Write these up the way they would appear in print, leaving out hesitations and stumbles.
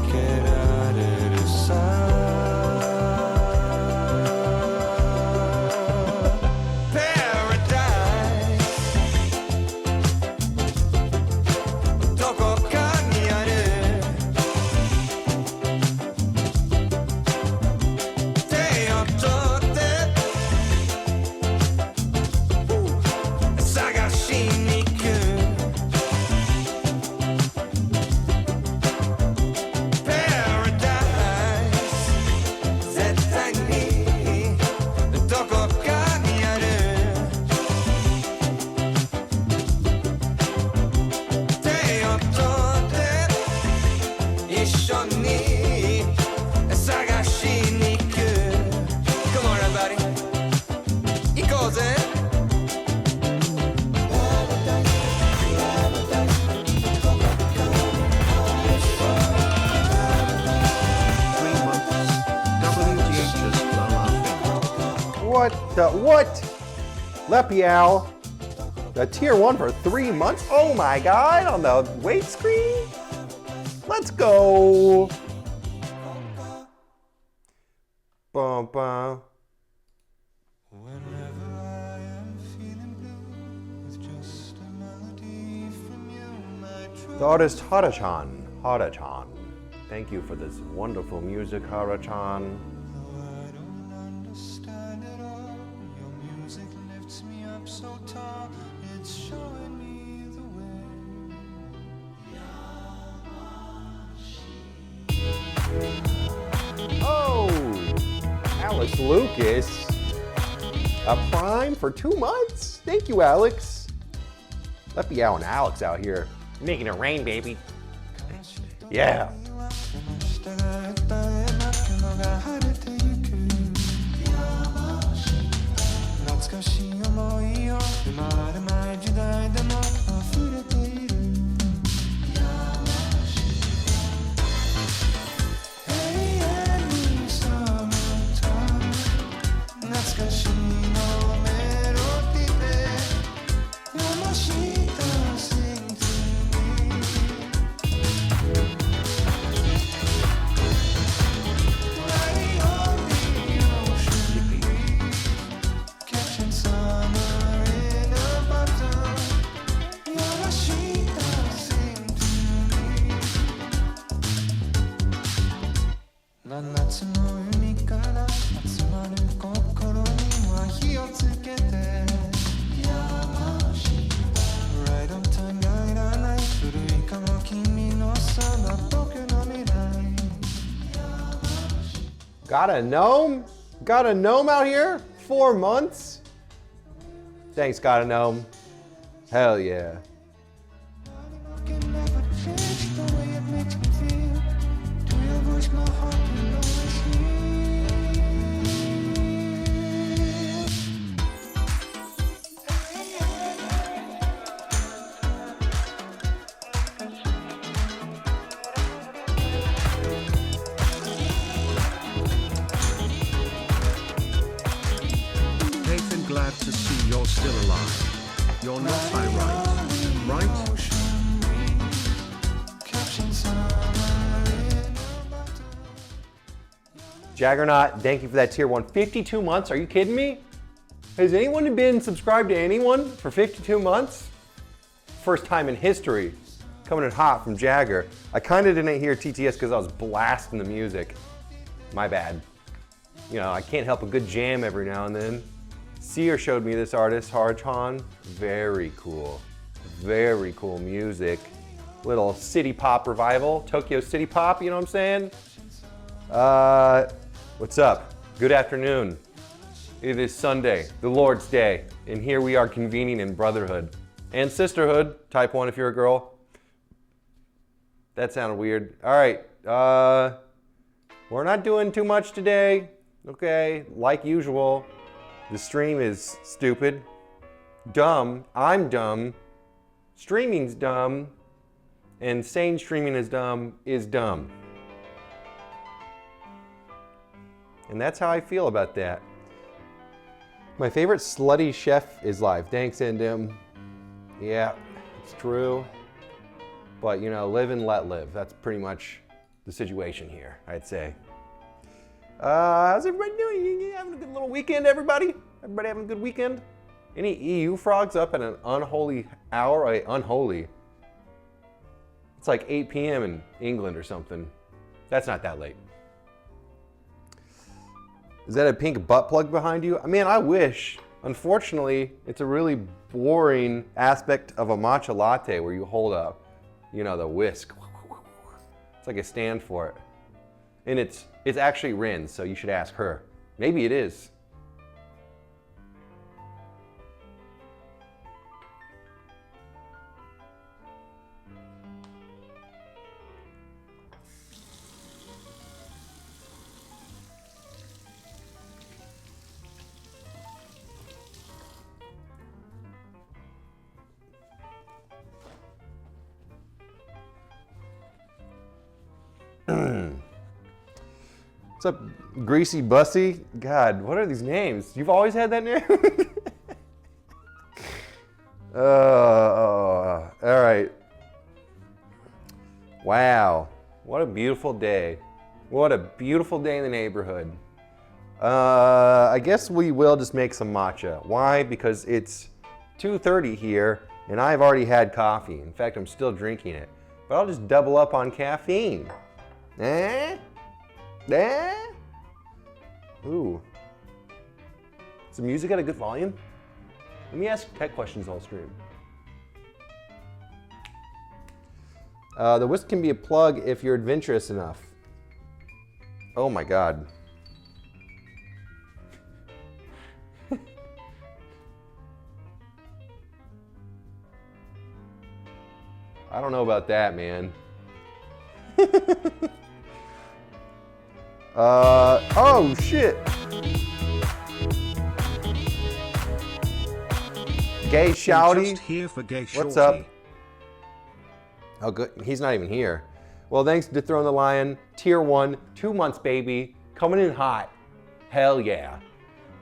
けられ What the, what? Lepiao, the tier 1 for 3 months? Oh my God, on the wait screen? Let's go. Bum, bum. The artist Hara-chan. Hara-chan. Thank you for this wonderful music, Hara-chan. Oh, Alex Lucas. A prime for 2 months? Thank you, Alex. Let me out and Alex out here. Making it rain, baby. Yeah. Got a gnome? Got a gnome out here? 4 months? Thanks, got a gnome. Hell yeah. Glad to see you're still alive. You're not irate, right? Jaggernaut, thank you for that tier 1. 52 months? Are you kidding me? Has anyone been subscribed to anyone for 52 months? First time in history. Coming in hot from Jagger. I kind of didn't hear TTS because I was blasting the music. My bad. You know, I can't help a good jam every now and then. Seer showed me this artist, Hara-chan. Very cool music. Little city pop revival, Tokyo City Pop, you know what I'm saying? What's up? Good afternoon. It is Sunday, the Lord's Day, and here we are convening in brotherhood and sisterhood, type 1 if you're a girl. That sounded weird. All right, we're not doing too much today, okay? Like usual. The stream is stupid, dumb, I'm dumb, streaming's dumb, and saying streaming is dumb. And that's how I feel about that. My favorite slutty chef is live. Thanks, Endim. Yeah, it's true. But you know, live and let live. That's pretty much the situation here, I'd say. How's everybody doing? You having a good little weekend, everybody? Everybody having a good weekend? Any EU frogs up at an unholy hour? Unholy. It's like 8 p.m. in England or something. That's not that late. Is that a pink butt plug behind you? I mean, I wish. Unfortunately, it's a really boring aspect of a matcha latte where you hold up, you know, the whisk. It's like a stand for it. And it's actually Rin's, so you should ask her. Maybe it is. What's up, Greasy Bussy? God, what are these names? You've always had that name? All right. Wow, what a beautiful day. What a beautiful day in the neighborhood. I guess we will just make some matcha. Why? Because it's 2:30 here and I've already had coffee. In fact, I'm still drinking it. But I'll just double up on caffeine. Ooh. Is the music at a good volume? Let me ask tech questions all stream. The whisk can be a plug if you're adventurous enough. Oh my God. I don't know about that, man. Oh shit. Gay Shouty. Just here for Gay What's Shorty. up? Oh, good. He's not even here. Well, thanks to Dethrone the Lion. Tier 1, 2 months, baby. Coming in hot. Hell yeah.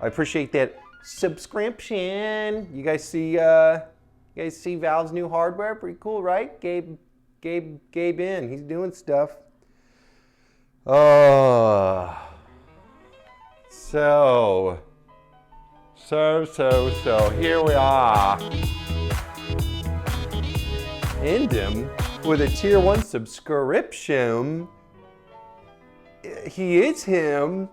I appreciate that subscription. You guys see Valve's new hardware? Pretty cool, right? Gabe in. He's doing stuff. Oh. So. Here we are. End him with a tier 1 subscription. He is him.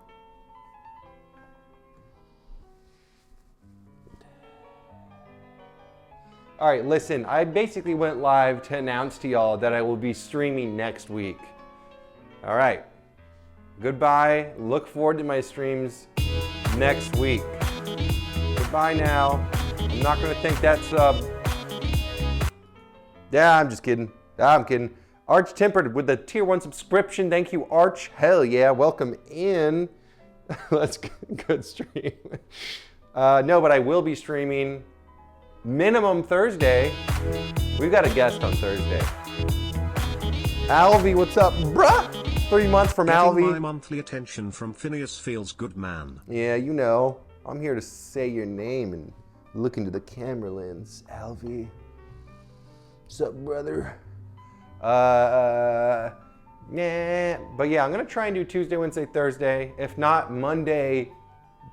All right, listen, I basically went live to announce to y'all that I will be streaming next week. All right, goodbye. Look forward to my streams next week. Goodbye now. I'm not gonna thank that sub. Yeah, I'm just kidding. I'm kidding. Arch Tempered with the tier 1 subscription. Thank you, Arch. Hell yeah, welcome in. That's good stream. No, but I will be streaming minimum Thursday. We've got a guest on Thursday. Alvy, what's up, bruh? 3 months from Alvy. My monthly attention from Phineas feels good, man. Yeah, you know, I'm here to say your name and look into the camera lens, Alvy. What's up, brother? Nah, but yeah, I'm gonna try and do Tuesday, Wednesday, Thursday. If not Monday,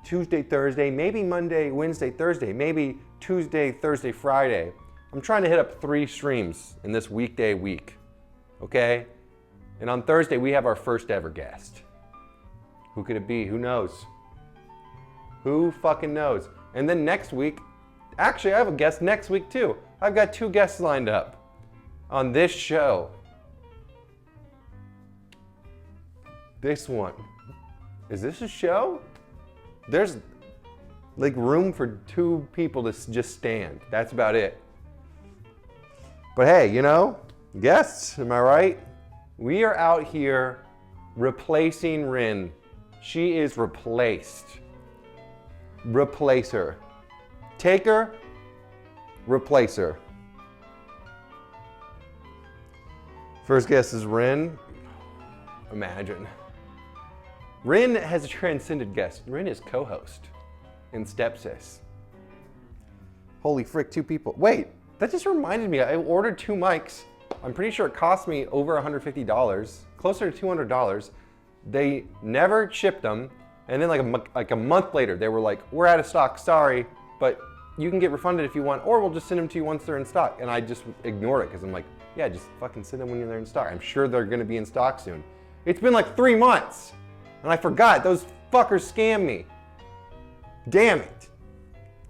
Tuesday, Thursday, maybe Monday, Wednesday, Thursday, maybe Tuesday, Thursday, Friday. I'm trying to hit up 3 streams in this weekday week, okay? And on Thursday, we have our first ever guest. Who could it be? Who knows? Who fucking knows? And then next week, actually I have a guest next week too. I've got 2 guests lined up on this show. This one. Is this a show? There's like room for 2 people to just stand. That's about it. But hey, you know, guests, am I right? We are out here replacing Rin. She is replaced. Replace her. Take her, replace her. First guest is Rin. Imagine. Rin has a transcended guest. Rin is co-host in Stepsis. Holy frick, 2 people. Wait, that just reminded me. I ordered 2 mics. I'm pretty sure it cost me over $150, closer to $200. They never shipped them. And then like a month later, they were like, we're out of stock, sorry, but you can get refunded if you want, or we'll just send them to you once they're in stock. And I just ignored it because I'm like, yeah, just fucking send them when they're in stock. I'm sure they're gonna be in stock soon. It's been like 3 months and I forgot. Those fuckers scammed me. Damn it.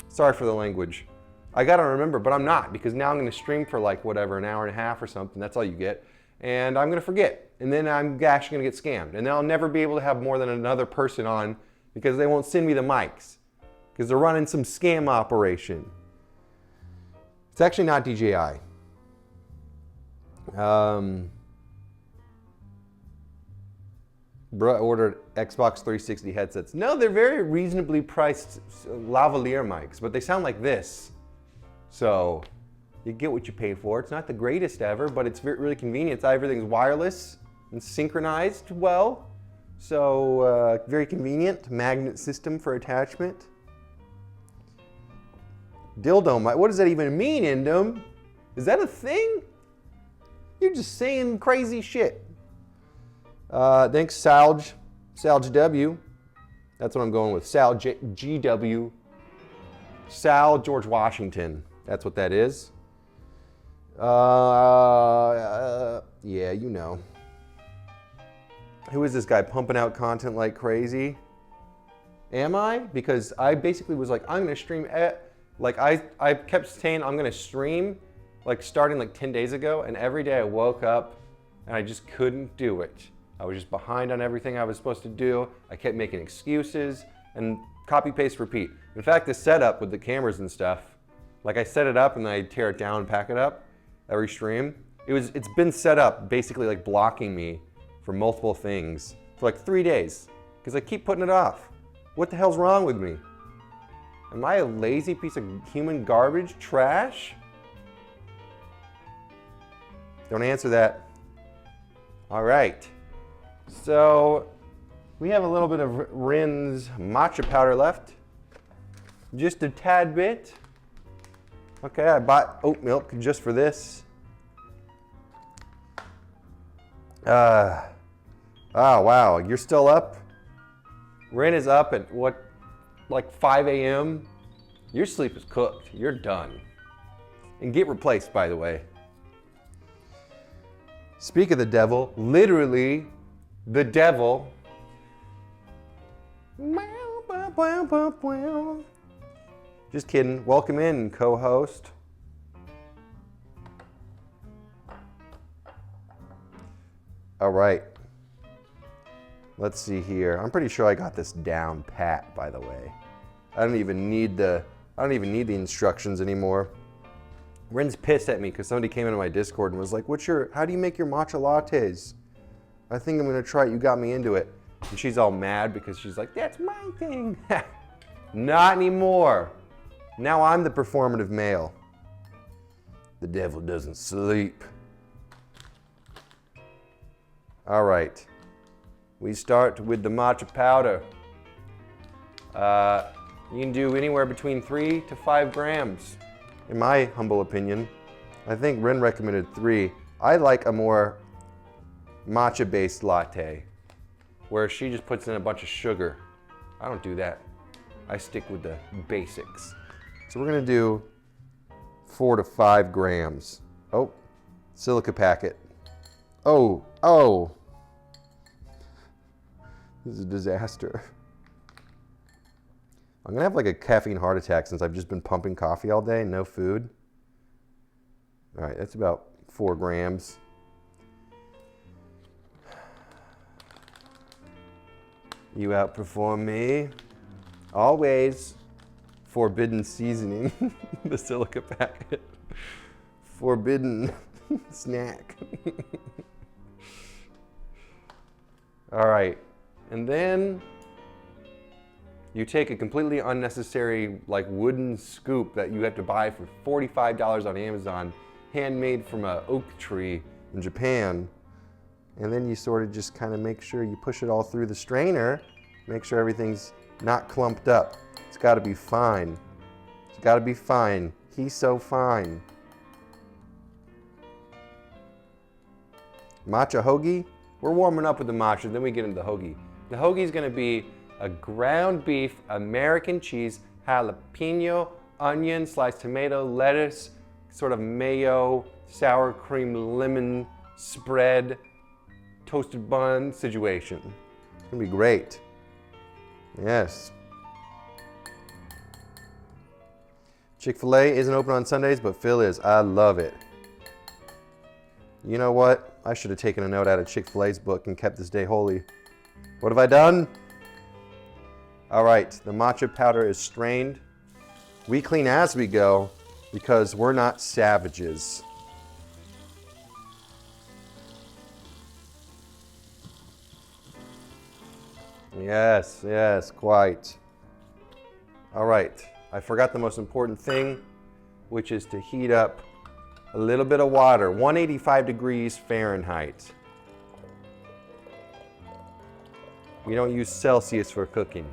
Sorry for the language. I gotta remember, but I'm not, because now I'm gonna stream for like whatever, an hour and a half or something. That's all you get. And I'm gonna forget. And then I'm actually gonna get scammed. And then I'll never be able to have more than another person on because they won't send me the mics because they're running some scam operation. It's actually not DJI. Bruh ordered Xbox 360 headsets. No, they're very reasonably priced lavalier mics, but they sound like this. So you get what you pay for. It's not the greatest ever, but it's really convenient. Everything's wireless and synchronized well. So very convenient. Magnet system for attachment. Dildo. What does that even mean, Indom? Is that a thing? You're just saying crazy shit. Thanks, Salge. Salge W. That's what I'm going with. Sal GW. Sal George Washington. That's what that is. Yeah, you know. Who is this guy pumping out content like crazy? Am I? Because I basically was like, I'm gonna stream like I kept saying I'm gonna stream like starting like 10 days ago, and every day I woke up and I just couldn't do it. I was just behind on everything I was supposed to do. I kept making excuses and copy, paste, repeat. In fact, the setup with the cameras and stuff, like I set it up and then I tear it down and pack it up every stream. It's been set up basically like blocking me for multiple things for like 3 days because I keep putting it off. What the hell's wrong with me? Am I a lazy piece of human garbage trash? Don't answer that. All right. So we have a little bit of Rin's matcha powder left. Just a tad bit. Okay, I bought oat milk just for this. Oh wow, you're still up? Rin is up at what, like 5 a.m.? Your sleep is cooked, you're done. And get replaced, by the way. Speak of the devil, literally the devil. Just kidding, welcome in, co-host. All right, let's see here. I'm pretty sure I got this down pat, by the way. I don't even need the instructions anymore. Rin's pissed at me because somebody came into my Discord and was like, how do you make your matcha lattes? I think I'm gonna try it, you got me into it. And she's all mad because she's like, that's my thing. Not anymore. Now I'm the performative male. The devil doesn't sleep. All right, we start with the matcha powder. You can do anywhere between 3 to 5 grams. In my humble opinion, I think Rin recommended 3. I like a more matcha-based latte, where she just puts in a bunch of sugar. I don't do that. I stick with the basics. So we're gonna do 4 to 5 grams. Oh, silica packet. Oh. This is a disaster. I'm gonna have like a caffeine heart attack since I've just been pumping coffee all day, no food. All right, that's about 4 grams. You outperform me. Always. Forbidden seasoning, the silica packet. Forbidden snack. All right, and then you take a completely unnecessary like wooden scoop that you have to buy for $45 on Amazon, handmade from an oak tree in Japan, and then you sort of just kind of make sure you push it all through the strainer, make sure everything's not clumped up. It's got to be fine. It's got to be fine. He's so fine. Matcha hoagie. We're warming up with the matcha, then we get into the hoagie. The hoagie is going to be a ground beef, American cheese, jalapeno, onion, sliced tomato, lettuce, sort of mayo, sour cream, lemon spread, toasted bun situation. It's going to be great. Yes. Chick-fil-A isn't open on Sundays, but Phil is. I love it. You know what? I should have taken a note out of Chick-fil-A's book and kept this day holy. What have I done? All right, the matcha powder is strained. We clean as we go because we're not savages. Yes, quite. All right, I forgot the most important thing, which is to heat up a little bit of water, 185 degrees Fahrenheit. We don't use Celsius for cooking.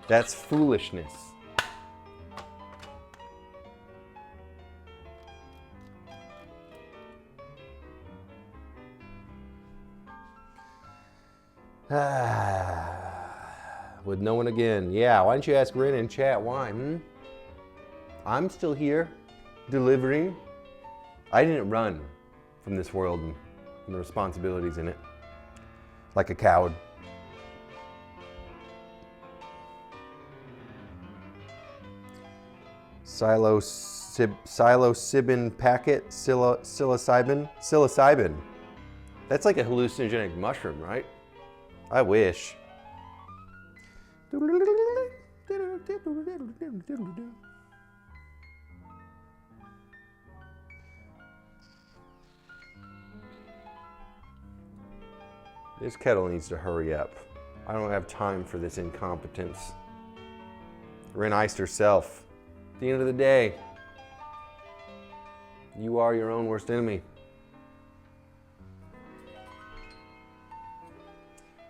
That's foolishness. With no one again. Yeah, why don't you ask Rin in chat why? I'm still here, delivering. I didn't run from this world and the responsibilities in it like a coward. Psilocybin packet, psilocybin. That's like a hallucinogenic mushroom, right? I wish. This kettle needs to hurry up. I don't have time for this incompetence. Rin iced herself. At the end of the day, you are your own worst enemy.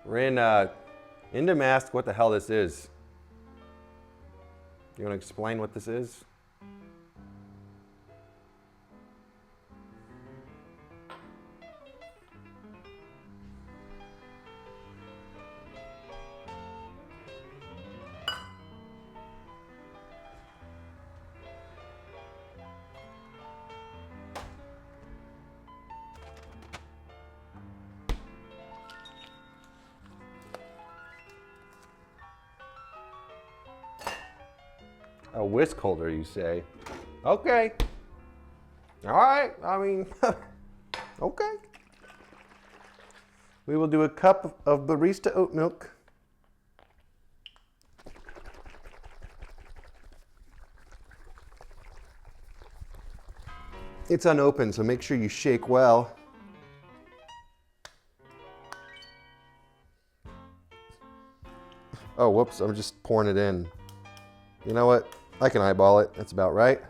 Rin, Indom asked what the hell this is. You want to explain what this is? A whisk holder, you say? Okay. All right, I mean, okay. We will do a cup of barista oat milk. It's unopened, so make sure you shake well. Oh, whoops, I'm just pouring it in. You know what? I can eyeball it. That's about right.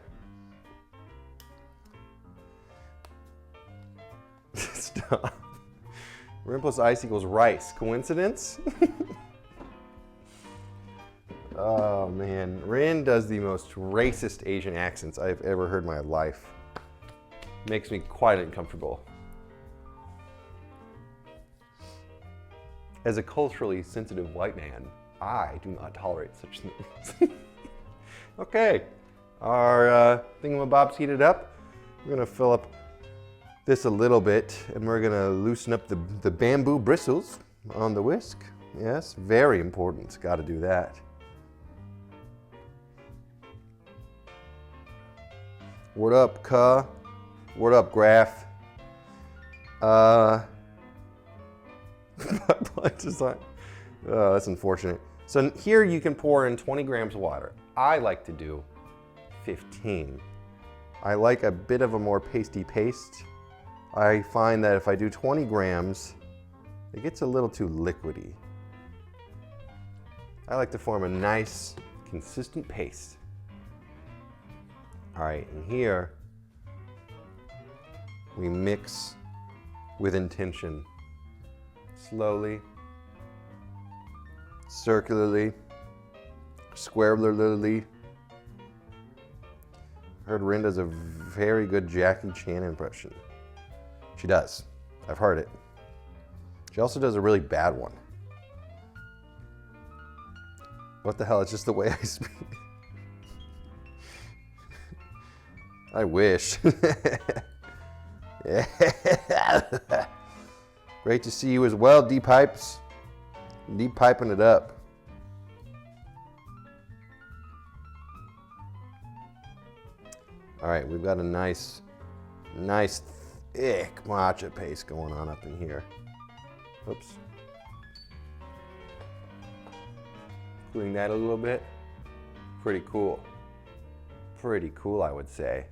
Stop. Rin plus ice equals rice. Coincidence? Oh man. Rin does the most racist Asian accents I've ever heard in my life. Makes me quite uncomfortable. As a culturally sensitive white man, I do not tolerate such things. Okay, our thingamabob's heated up. We're gonna fill up this a little bit and we're gonna loosen up the bamboo bristles on the whisk. Yes, very important, gotta do that. Word up, cuh. Word up, Graph. That's unfortunate. So here you can pour in 20 grams of water. I like to do 15. I like a bit of a more pasty paste. I find that if I do 20 grams, it gets a little too liquidy. I like to form a nice, consistent paste. All right, and here we mix with intention. Slowly, circularly, squarely. Heard Rin does a very good Jackie Chan impression. She does. I've heard it. She also does a really bad one. What the hell? It's just the way I speak. I wish. Yeah. Great to see you as well, D-Pipes. D-Piping it up. All right, we've got a nice thick matcha paste going on up in here. Oops. Cooling that a little bit. Pretty cool. Pretty cool, I would say.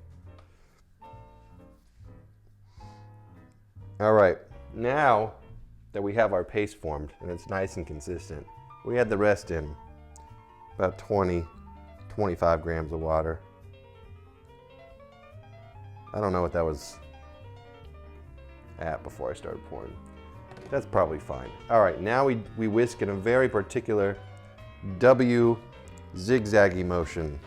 All right, now that we have our paste formed and it's nice and consistent, we add the rest in. About 25 grams of water. I don't know what that was at before I started pouring. That's probably fine. All right, now we whisk in a very particular W zigzaggy motion.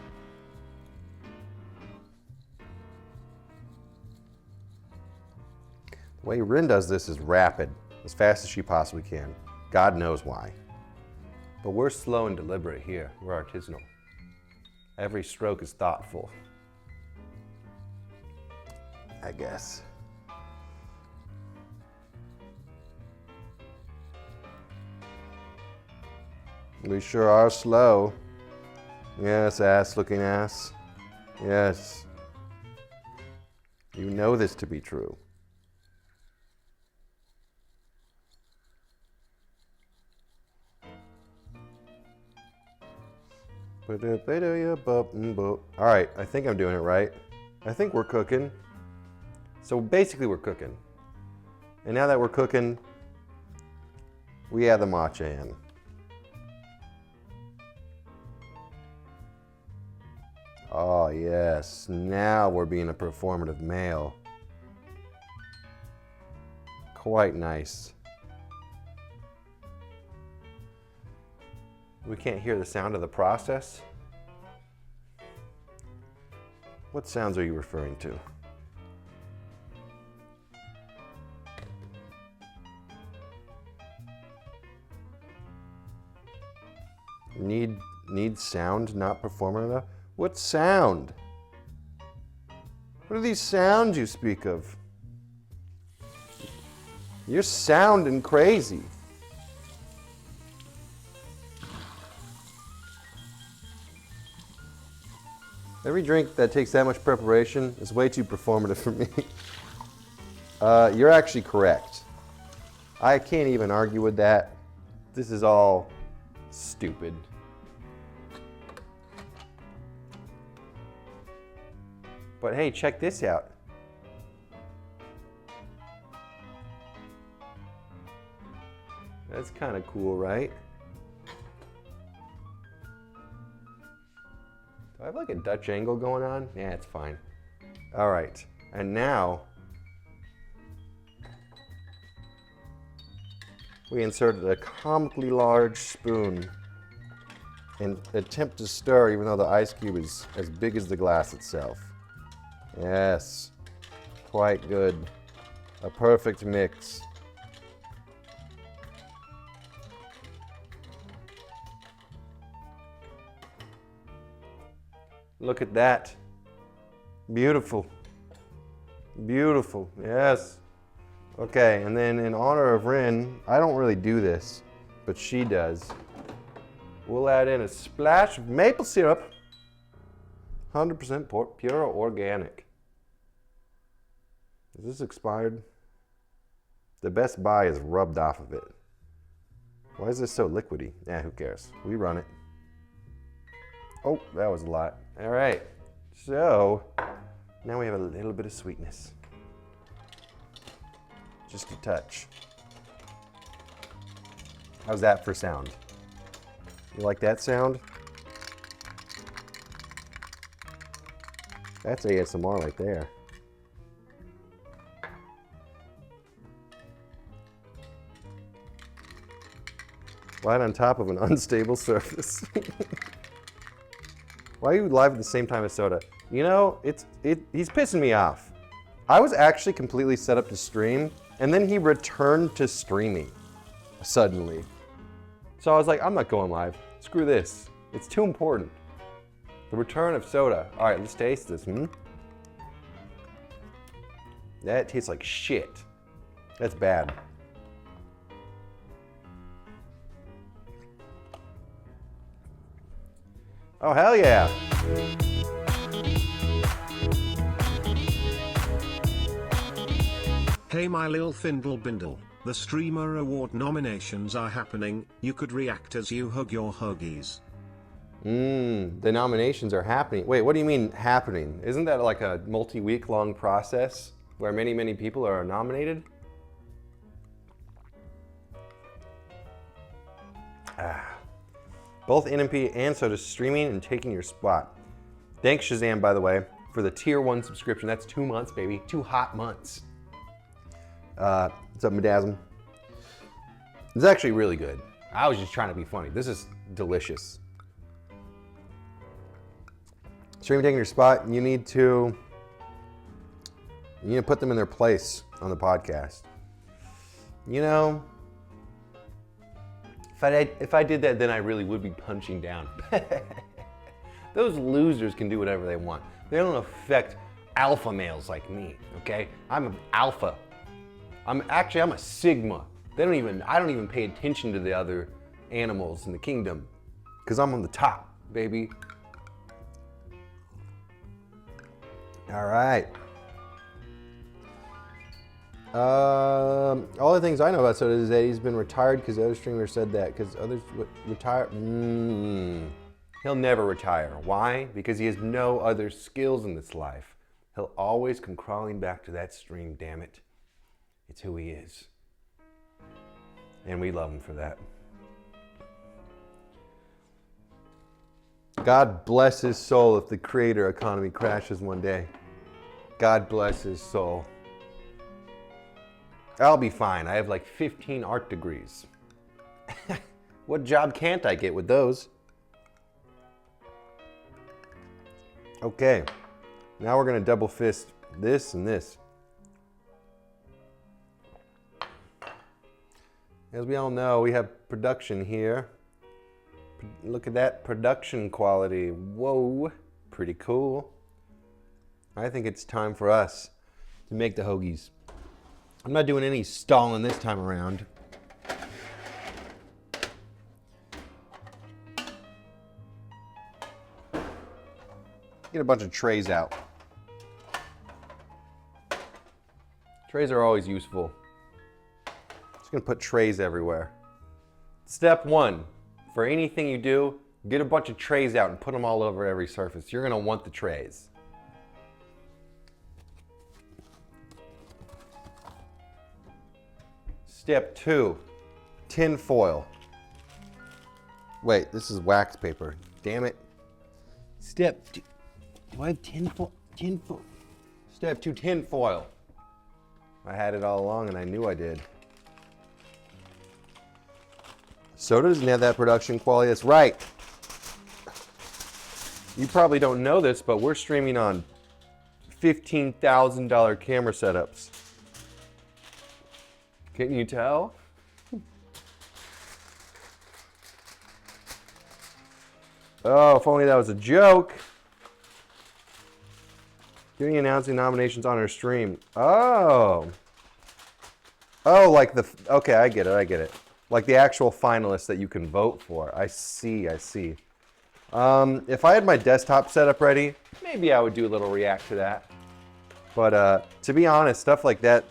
The way Rin does this is rapid, as fast as she possibly can. God knows why. But we're slow and deliberate here. We're artisanal. Every stroke is thoughtful, I guess. We sure are slow. Yes, ass-looking ass. Yes. You know this to be true. All right, I think I'm doing it right. I think we're cooking. So basically we're cooking. And now that we're cooking, we add the matcha in. Oh yes, now we're being a performative male. Quite nice. We can't hear the sound of the process. What sounds are you referring to? Need sound, not performant enough? What sound? What are these sounds you speak of? You're sounding crazy. Every drink that takes that much preparation is way too performative for me. You're actually correct. I can't even argue with that. This is all stupid. But hey, check this out. That's kind of cool, right? Do I have like a Dutch angle going on? Yeah, it's fine. All right, and now we inserted a comically large spoon and attempt to stir even though the ice cube is as big as the glass itself. Yes, quite good. A perfect mix. Look at that. Beautiful. Beautiful, yes. Okay, and then in honor of Rin, I don't really do this, but she does. We'll add in a splash of maple syrup, 100% pure organic. Is this expired? The Best Buy is rubbed off of it. Why is this so liquidy? Yeah, who cares? We run it. Oh, that was a lot. All right, so now we have a little bit of sweetness. Just a touch. How's that for sound? You like that sound? That's ASMR right there. Right on top of an unstable surface. Why are you live at the same time as soda? You know, he's pissing me off. I was actually completely set up to stream, and then he returned to streaming suddenly. So I was like, I'm not going live. Screw this. It's too important. The return of soda. All right, let's taste this. That tastes like shit. That's bad. Oh, hell yeah. Hey my lil Findle Bindle, the Streamer Award nominations are happening, you could react as you hug your hoagies. The nominations are happening. Wait, what do you mean happening? Isn't that like a multi-week long process where many people are nominated? Both NMP and Soda streaming and taking your spot. Thanks Shazam, by the way, for the tier 1 subscription. That's 2 months, baby. 2 hot months. What's up, Madasm? It's actually really good. I was just trying to be funny. This is delicious. Stream taking your spot. You need to put them in their place on the podcast. You know, if I did that, then I really would be punching down. Those losers can do whatever they want. They don't affect alpha males like me, okay? I'm an alpha. I'm a sigma. I don't even pay attention to the other animals in the kingdom because I'm on the top, baby. All right. All the things I know about Soda is that he's been retired because the other streamer said that because others would retire. He'll never retire. Why? Because he has no other skills in this life. He'll always come crawling back to that stream, damn it. It's who he is. And we love him for that. God bless his soul if the creator economy crashes one day. God bless his soul. I'll be fine. I have like 15 art degrees. What job can't I get with those? Okay. Now we're going to double fist this and this. As we all know, we have production here. Look at that production quality. Whoa, pretty cool. I think it's time for us to make the hoagies. I'm not doing any stalling this time around. Get a bunch of trays out. Trays are always useful. Just gonna put trays everywhere. Step one, for anything you do, get a bunch of trays out and put them all over every surface. You're gonna want the trays. Step two, tin foil. Wait, this is wax paper. Damn it. Step two, do I have tin foil? Step two, tin foil. I had it all along and I knew I did. Soda doesn't have that production quality. That's right. You probably don't know this, but we're streaming on $15,000 camera setups. Can you tell? Oh, if only that was a joke. Getting announcing nominations on her stream. Oh. Oh, like the, okay, I get it. Like the actual finalists that you can vote for. I see. If I had my desktop setup ready, maybe I would do a little react to that. But to be honest, stuff like that,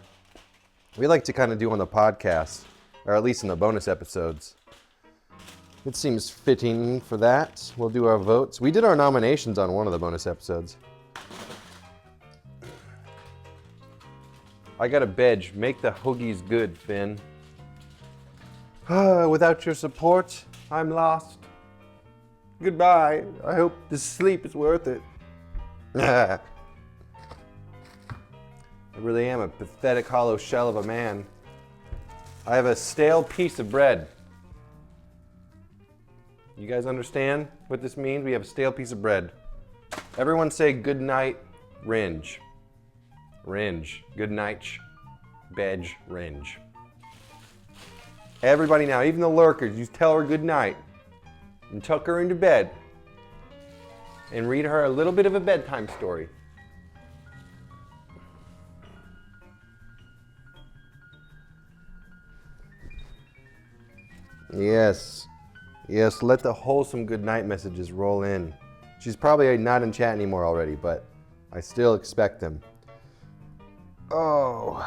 we like to kind of do on the podcast, or at least in the bonus episodes. It seems fitting for that. We'll do our votes. We did our nominations on one of the bonus episodes. I got a bedge. Make the hoagies good, Finn. Without your support, I'm lost. Goodbye. I hope the sleep is worth it. I really am a pathetic hollow shell of a man. I have a stale piece of bread. You guys understand what this means? We have a stale piece of bread. Everyone say good night, Ringe. Ringe. Good night, bedge, Ringe. Everybody now, even the lurkers, you tell her good night and tuck her into bed and read her a little bit of a bedtime story. Yes, let the wholesome good night messages roll in. She's probably not in chat anymore already, but I still expect them. Oh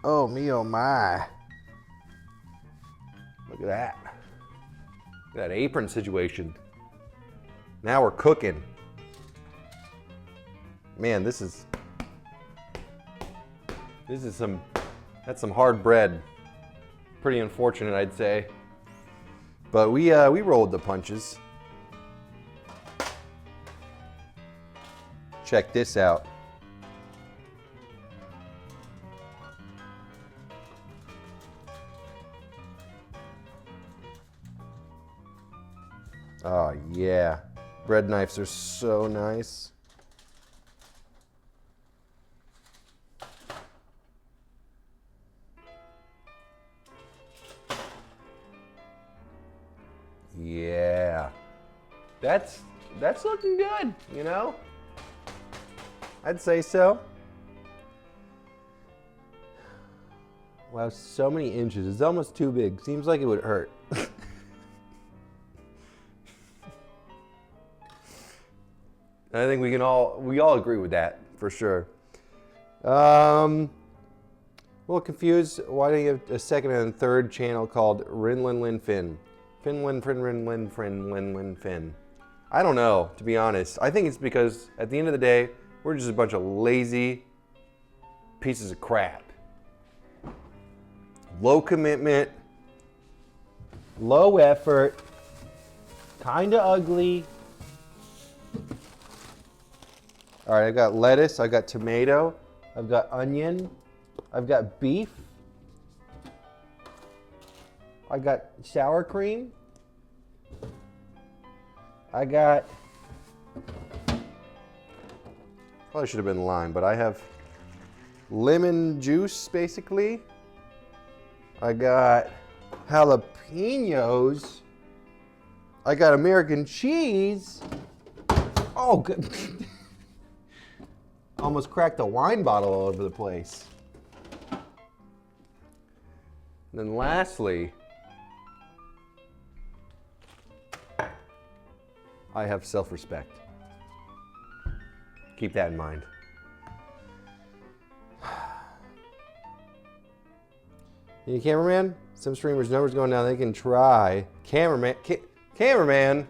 me, oh my. Look at that. Look at that apron situation. Now we're cooking. Man, that's some hard bread. Pretty unfortunate, I'd say. But we rolled the punches. Check this out. Oh yeah, bread knives are so nice. Yeah, that's looking good, you know? I'd say so. Wow, so many inches. It's almost too big. Seems like it would hurt. I think we all agree with that for sure. A little confused. Why do you have a second and third channel called Rinlin Fin? Finlin Rinlin Rinlin Fin. I don't know, to be honest. I think it's because at the end of the day, we're just a bunch of lazy pieces of crap. Low commitment, low effort, kinda ugly. All right, I've got lettuce, I've got tomato, I've got onion, I've got beef, I got sour cream, I got, probably should have been lime, but I have lemon juice basically. I got jalapenos, I got American cheese. Oh, good. Almost cracked the wine bottle all over the place. And then lastly, I have self-respect. Keep that in mind. You cameraman? Some streamers' numbers going down. They can try. Cameraman. Cameraman.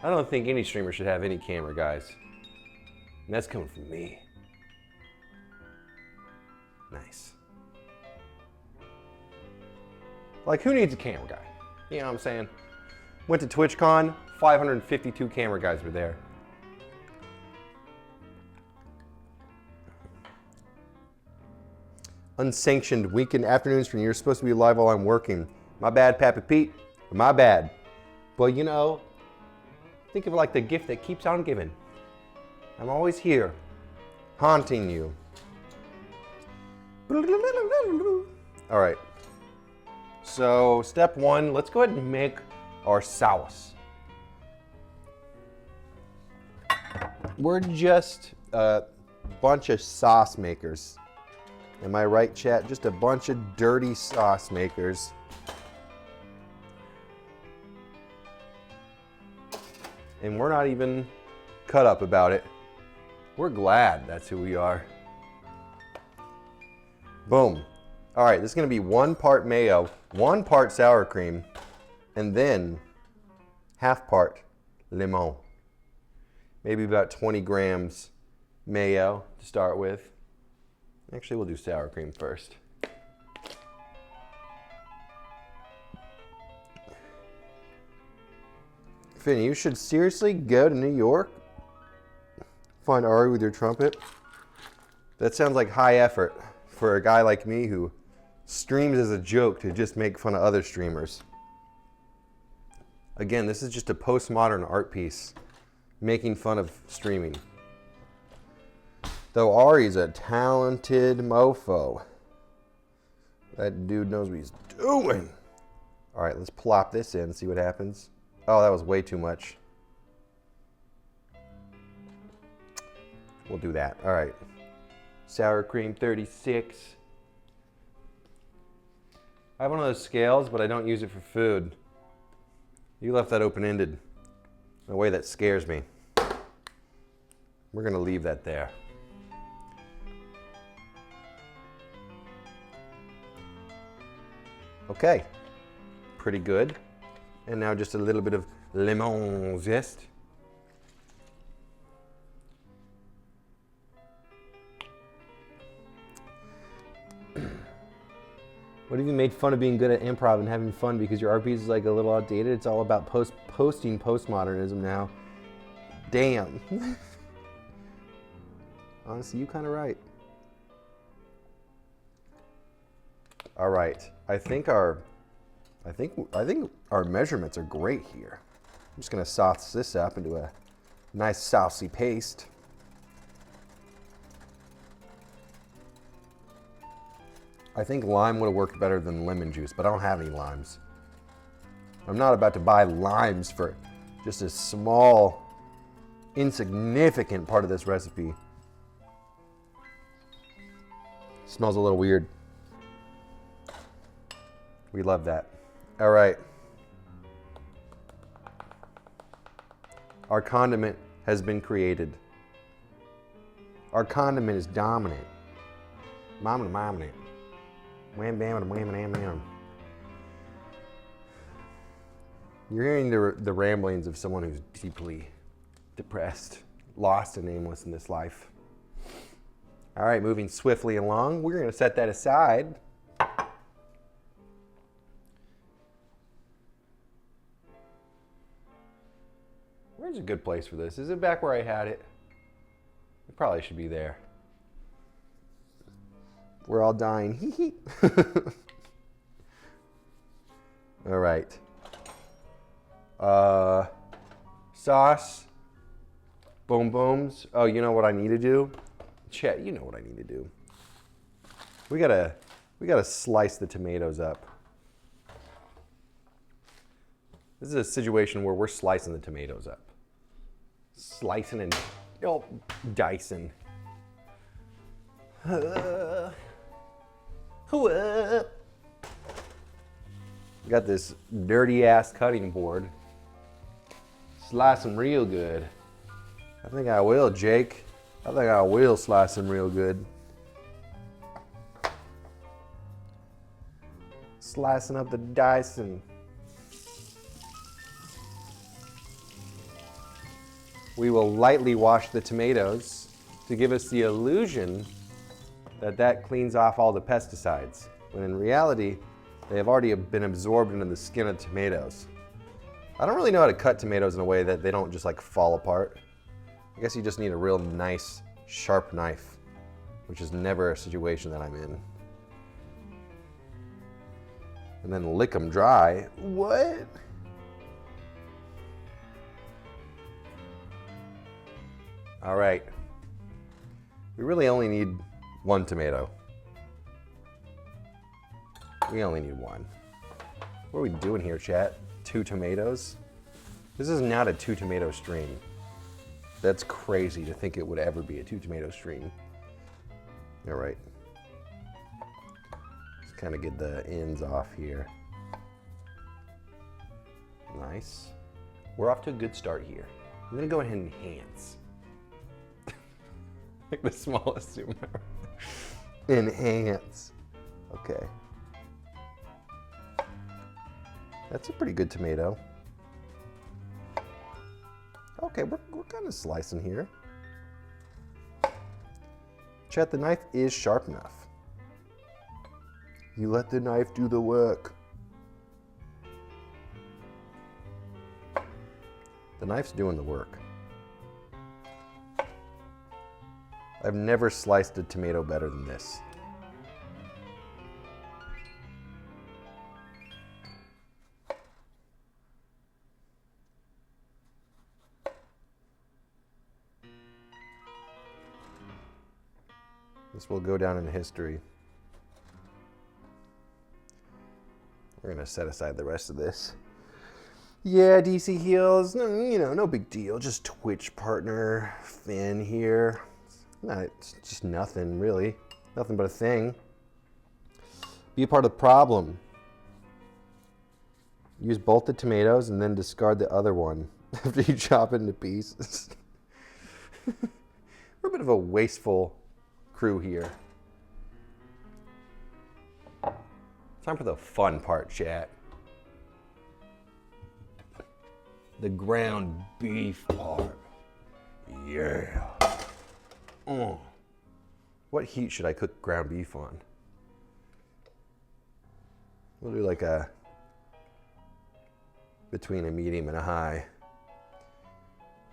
I don't think any streamer should have any camera, guys. And that's coming from me. Nice. Like, who needs a camera guy? You know what I'm saying? Went to TwitchCon, 552 camera guys were there. Unsanctioned weekend afternoons for you. You're supposed to be live while I'm working. My bad, Pappy Pete. My bad. Well, you know, think of it like the gift that keeps on giving. I'm always here, haunting you. All right. So step one, let's go ahead and make our sauce. We're just a bunch of sauce makers. Am I right, chat? Just a bunch of dirty sauce makers. And we're not even cut up about it. We're glad that's who we are. Boom. All right, this is gonna be 1 part mayo, 1 part sour cream, and then half part lemon. Maybe about 20 grams mayo to start with. Actually, we'll do sour cream first. Finny, you should seriously go to New York. Find Ari with your trumpet. That sounds like high effort for a guy like me who streams as a joke to just make fun of other streamers. Again, this is just a postmodern art piece making fun of streaming. Though Ari's a talented mofo. That dude knows what he's doing. All right, let's plop this in and see what happens. Oh, that was way too much. We'll do that. All right. Sour cream 36. I have one of those scales, but I don't use it for food. You left that open-ended in a way that scares me. We're gonna leave that there. Okay, pretty good. And now just a little bit of lemon zest. What if you made fun of being good at improv and having fun because your RP is like a little outdated? It's all about posting postmodernism now. Damn. Honestly, you kind of right. All right, I think our measurements are great here. I'm just gonna sauce this up into a nice saucy paste. I think lime would have worked better than lemon juice, but I don't have any limes. I'm not about to buy limes for just a small, insignificant part of this recipe. Smells a little weird. We love that. All right. Our condiment has been created. Our condiment is dominant. Dominant. Wham bam wham bam bam. You're hearing the ramblings of someone who's deeply depressed, lost and aimless in this life. All right, moving swiftly along, we're going to set that aside. Where's a good place for this? Is it back where I had it? It probably should be there. We're all dying. Hee hee. All right. Sauce. Boom booms. Oh, you know what I need to do? Chet, you know what I need to do. We gotta slice the tomatoes up. This is a situation where we're slicing the tomatoes up. Slicing and dicing. We got this dirty ass cutting board. Slice them real good. I think I will, Jake. I think I will slice them real good. Slicing up the dicing. We will lightly wash the tomatoes to give us the illusion that cleans off all the pesticides, when in reality, they have already been absorbed into the skin of tomatoes. I don't really know how to cut tomatoes in a way that they don't just like fall apart. I guess you just need a real nice, sharp knife, which is never a situation that I'm in. And then lick them dry. What? All right. We really only need one tomato. We only need one. What are we doing here, chat? 2 tomatoes? This is not a 2 tomato stream. That's crazy to think it would ever be a 2 tomato stream. All right. Just kind of get the ends off here. Nice. We're off to a good start here. I'm gonna go ahead and enhance. Like the smallest zoom ever. Enhance. Okay. That's a pretty good tomato. Okay, we're kind of slicing here. Chat, the knife is sharp enough. You let the knife do the work. The knife's doing the work. I've never sliced a tomato better than this. This will go down in history. We're gonna set aside the rest of this. Yeah, DC Heels, no big deal. Just Twitch partner, Finn here. It's just nothing, really. Nothing but a thing. Be a part of the problem. Use both the tomatoes and then discard the other one after you chop it into pieces. We're a bit of a wasteful crew here. Time for the fun part, chat. The ground beef part. Yeah. What heat should I cook ground beef on? We'll do like a between a medium and a high.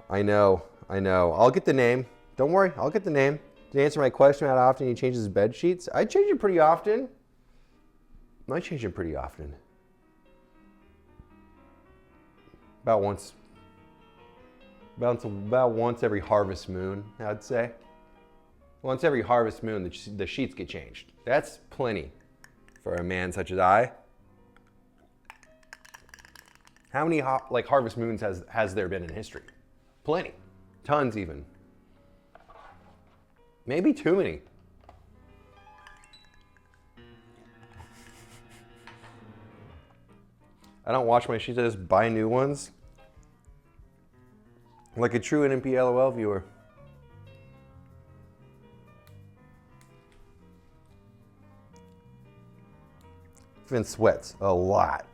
I know. I'll get the name. Don't worry, I'll get the name. To answer my question how often he changes his bed sheets, I change it pretty often. About once About once every harvest moon, I'd say. Once every harvest moon, the sheets get changed. That's plenty for a man such as I. How many harvest moons has there been in history? Plenty. Tons even. Maybe too many. I don't wash my sheets, I just buy new ones. Like a true NMP LOL viewer. Finn sweats a lot.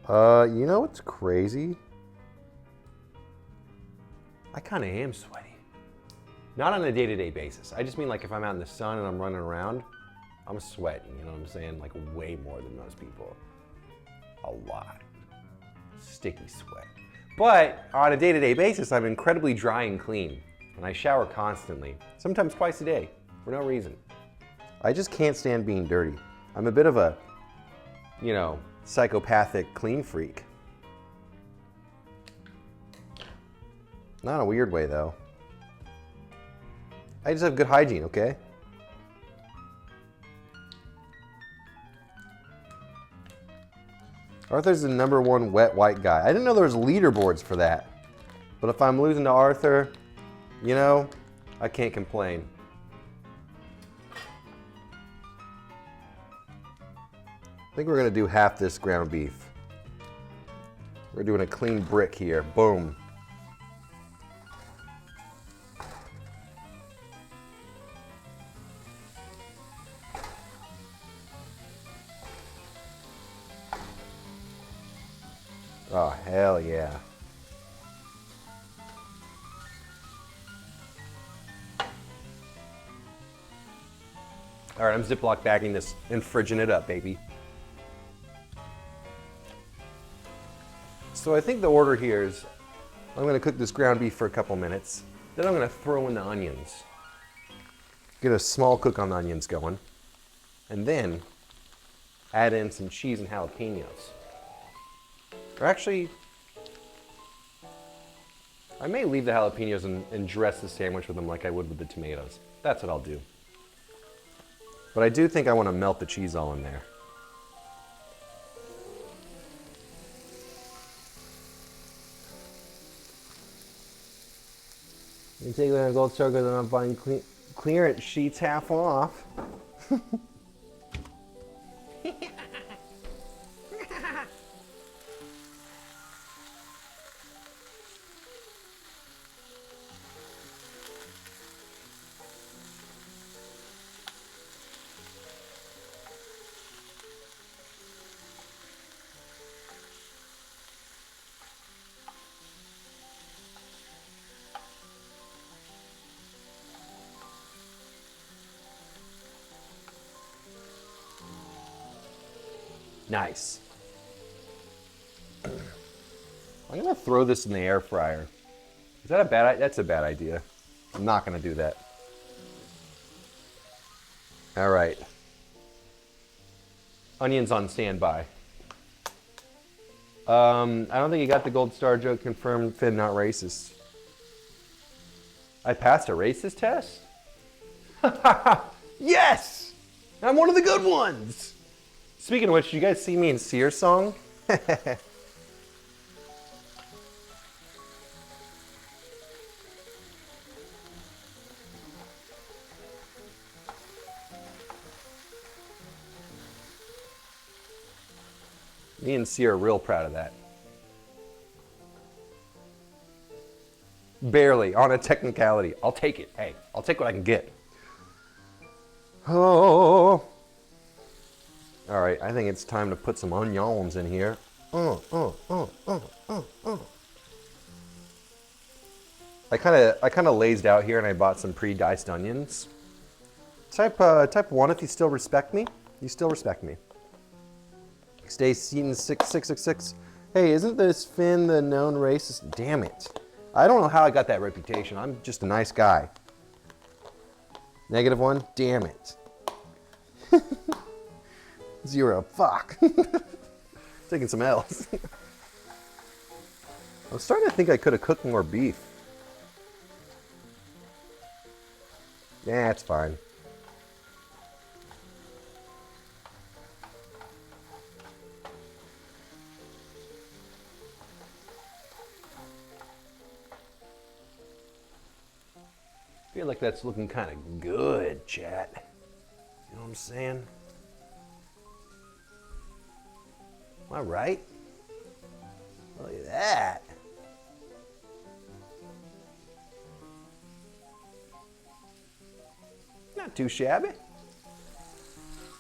You know what's crazy? I kind of am sweaty. Not on a day-to-day basis. I just mean like if I'm out in the sun and I'm running around, I'm sweating, you know what I'm saying? Like way more than most people. A lot. Sticky sweat. But on a day-to-day basis, I'm incredibly dry and clean. And I shower constantly, sometimes twice a day, for no reason. I just can't stand being dirty. I'm a bit of a, you know, psychopathic clean freak. Not in a weird way though. I just have good hygiene, okay? Arthur's the #1 wet white guy. I didn't know there was leaderboards for that. But if I'm losing to Arthur, you know, I can't complain. I think we're gonna do half this ground beef. We're doing a clean brick here, boom. Oh, hell yeah. All right, I'm Ziploc bagging this and fridging it up, baby. So I think the order here is I'm gonna cook this ground beef for a couple minutes. Then I'm gonna throw in the onions. Get a small cook on the onions going. And then add in some cheese and jalapenos. Or actually, I may leave the jalapenos and dress the sandwich with them like I would with the tomatoes. That's what I'll do. But I do think I want to melt the cheese all in there. You take a gold star because I'm buying clearance sheets half off. Nice. I'm gonna throw this in the air fryer. Is that a bad idea? That's a bad idea. I'm not gonna do that. All right. Onions on standby. I don't think you got the gold star joke confirmed. Finn, not racist. I passed a racist test? Yes! I'm one of the good ones! Speaking of which, you guys see me in Sears song? Me and C are real proud of that. Barely, on a technicality. I'll take it. Hey, I'll take what I can get. Oh. All right, I think it's time to put some onions in here. I kind of lazed out here and I bought some pre-diced onions. Type 1 if you still respect me. You still respect me. Stay Seaton 6666. Hey, isn't this Finn the known racist? Damn it. I don't know how I got that reputation. I'm just a nice guy. -1. Damn it. 0. Fuck. Taking some L's. I was starting to think I could have cooked more beef. Yeah, it's fine. I feel like that's looking kind of good, chat. You know what I'm saying? Am I right? Look at that. Not too shabby.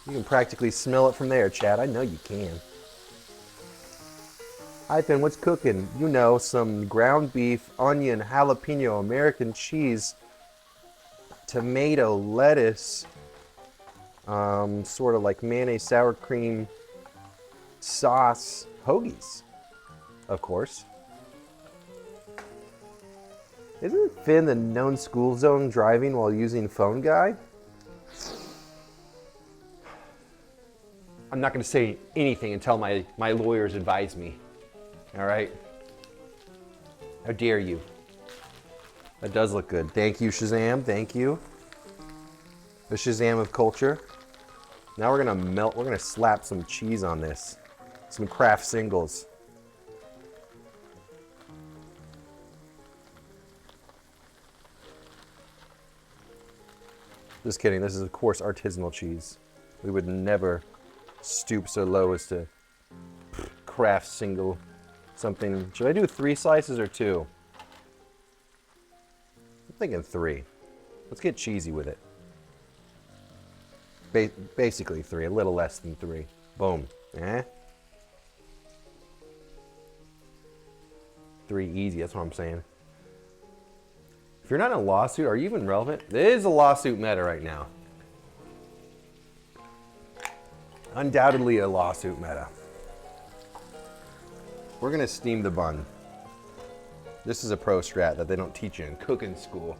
You can practically smell it from there, Chad. I know you can. Hi, Finn, what's cooking? You know, some ground beef, onion, jalapeno, American cheese, tomato, lettuce, sort of like mayonnaise, sour cream, sauce, hoagies, of course. Isn't Finn the known school zone driving while using phone guy? I'm not going to say anything until my lawyers advise me. All right? How dare you? That does look good. Thank you, Shazam. Thank you. The Shazam of culture. Now we're going to slap some cheese on this. Some Kraft singles. Just kidding. This is, of course, artisanal cheese. We would never stoop so low as to Kraft single something. Should I do 3 slices or 2? I'm thinking 3. Let's get cheesy with it. Basically 3, a little less than 3. Boom. 3 easy, that's what I'm saying. If you're not in a lawsuit, are you even relevant? There is a lawsuit meta right now. Undoubtedly a lawsuit meta. We're gonna steam the bun. This is a pro strat that they don't teach you in cooking school.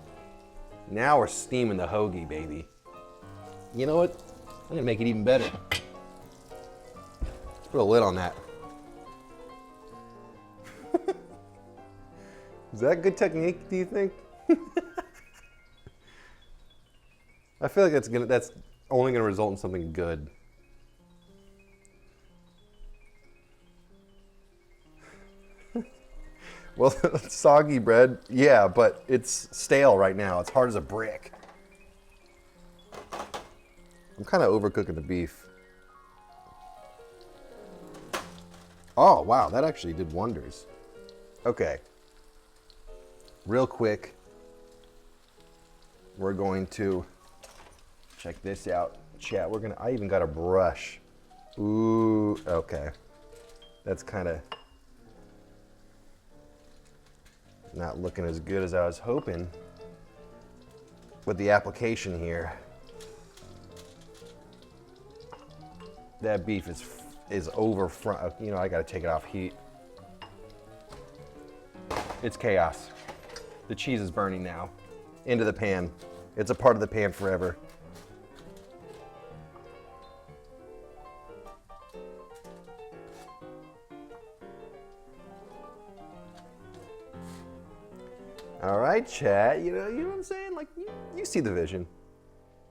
Now we're steaming the hoagie, baby. You know what? I'm gonna make it even better. Let's put a lid on that. Is that a good technique, do you think? I feel like that's only gonna result in something good. Well, soggy bread, yeah, but it's stale right now. It's hard as a brick. I'm kind of overcooking the beef. Oh, wow, that actually did wonders. Okay. Real quick, we're going to check this out. Chat, I even got a brush. Ooh, okay. That's kind of not looking as good as I was hoping with the application here. That beef is over front. You know, I gotta take it off heat. It's chaos. The cheese is burning now. Into the pan. It's a part of the pan forever. All right, chat. You know what I'm saying? Like, you see the vision.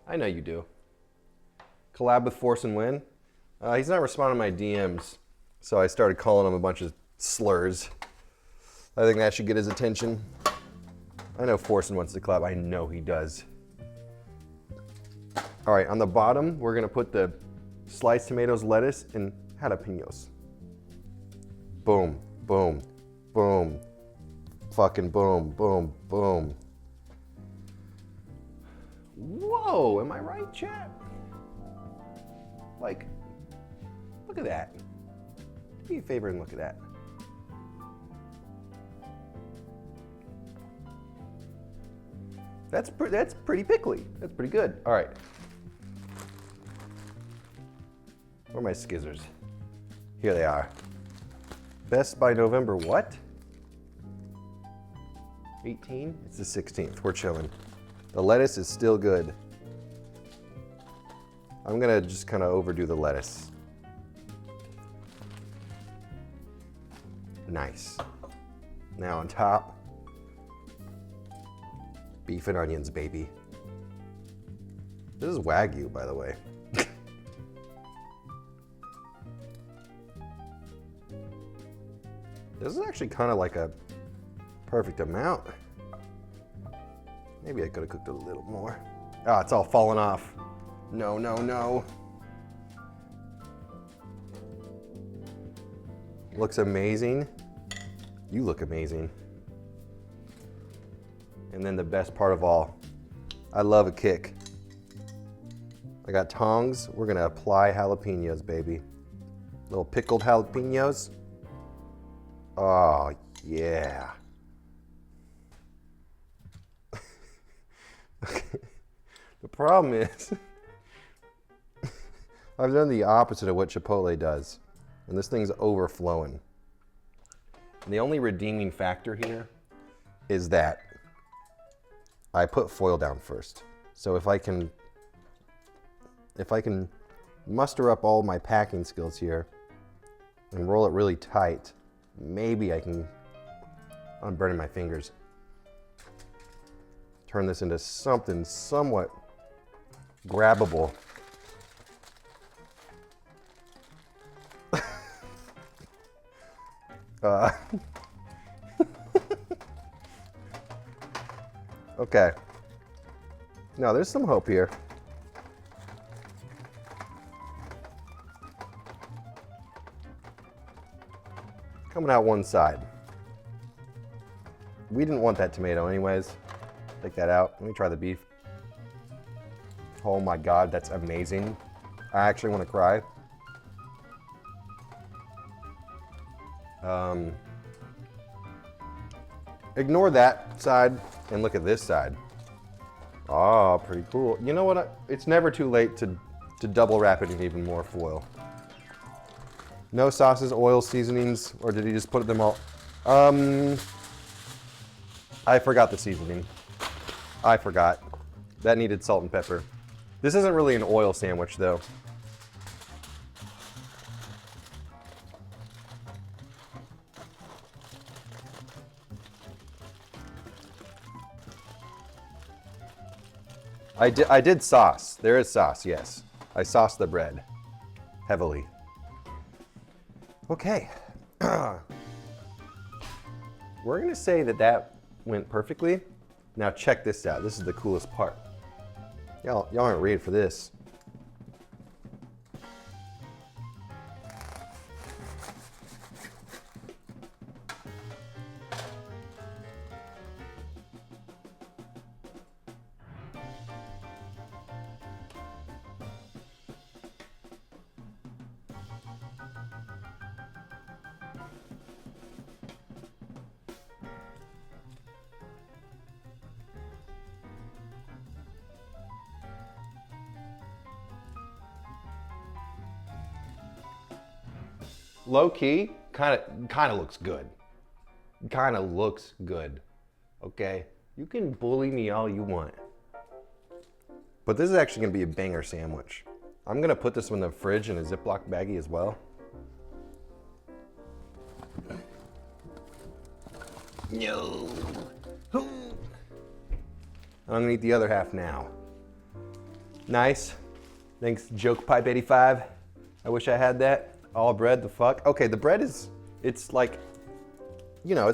I know you do. Collab with Force and Win. He's not responding to my DMs, so I started calling him a bunch of slurs. I think that should get his attention. I know Force and wants to collab. I know he does. All right, on the bottom, we're gonna put the sliced tomatoes, lettuce, and jalapenos. Boom, boom, boom. Fucking boom, boom, boom. Whoa, am I right, chat? Like, look at that. Do me a favor and look at that. That's pretty pickly. That's pretty good. All right. Where are my skizzers? Here they are. Best by November what? 18? It's the 16th. We're chilling. The lettuce is still good. I'm gonna just kind of overdo the lettuce. Nice. Now on top, beef and onions, baby. This is Wagyu, by the way. This is actually kind of like a perfect amount. Maybe I could have cooked it a little more. Ah, it's all falling off. No, no, no. Looks amazing. You look amazing. And then the best part of all, I love a kick. I got tongs. We're gonna apply jalapenos, baby. Little pickled jalapenos. Oh, yeah. Okay. The problem is, I've done the opposite of what Chipotle does, and this thing's overflowing. And the only redeeming factor here is that I put foil down first. So if I can muster up all my packing skills here and roll it really tight, maybe I can, I'm burning my fingers, turn this into something somewhat grabbable. Okay. Now there's some hope here. Coming out one side. We didn't want that tomato anyways. Take that out. Let me try the beef. Oh my God, that's amazing. I actually want to cry. Ignore that side and look at this side. Oh, pretty cool. You know what? It's never too late to double wrap it in even more foil. No sauces, oil, seasonings, or did he just put them all? I forgot the seasoning. I forgot. That needed salt and pepper. This isn't really an oil sandwich though. I did sauce. There is sauce, yes. I sauced the bread heavily. Okay. We're gonna say that went perfectly. Now check this out. This is the coolest part. Y'all aren't ready for this. Low key, kind of looks good. Kind of looks good. Okay, you can bully me all you want, but this is actually gonna be a banger sandwich. I'm gonna put this in the fridge in a Ziploc baggie as well. No. I'm gonna eat the other half now. Nice. Thanks, Joke Pipe 85. I wish I had that. All bread, the fuck? Okay, the bread is, it's like, you know,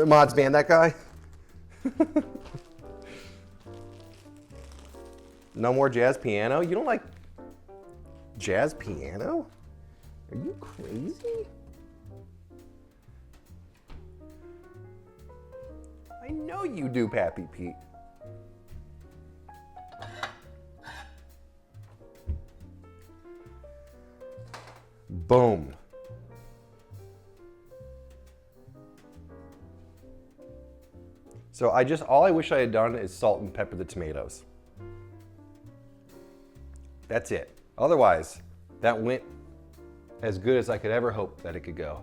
Mods ban that guy. No more jazz piano? You don't like jazz piano? Are you crazy? I know you do, Pappy Pete. Boom. So all I wish I had done is salt and pepper the tomatoes. That's it. Otherwise, that went as good as I could ever hope that it could go.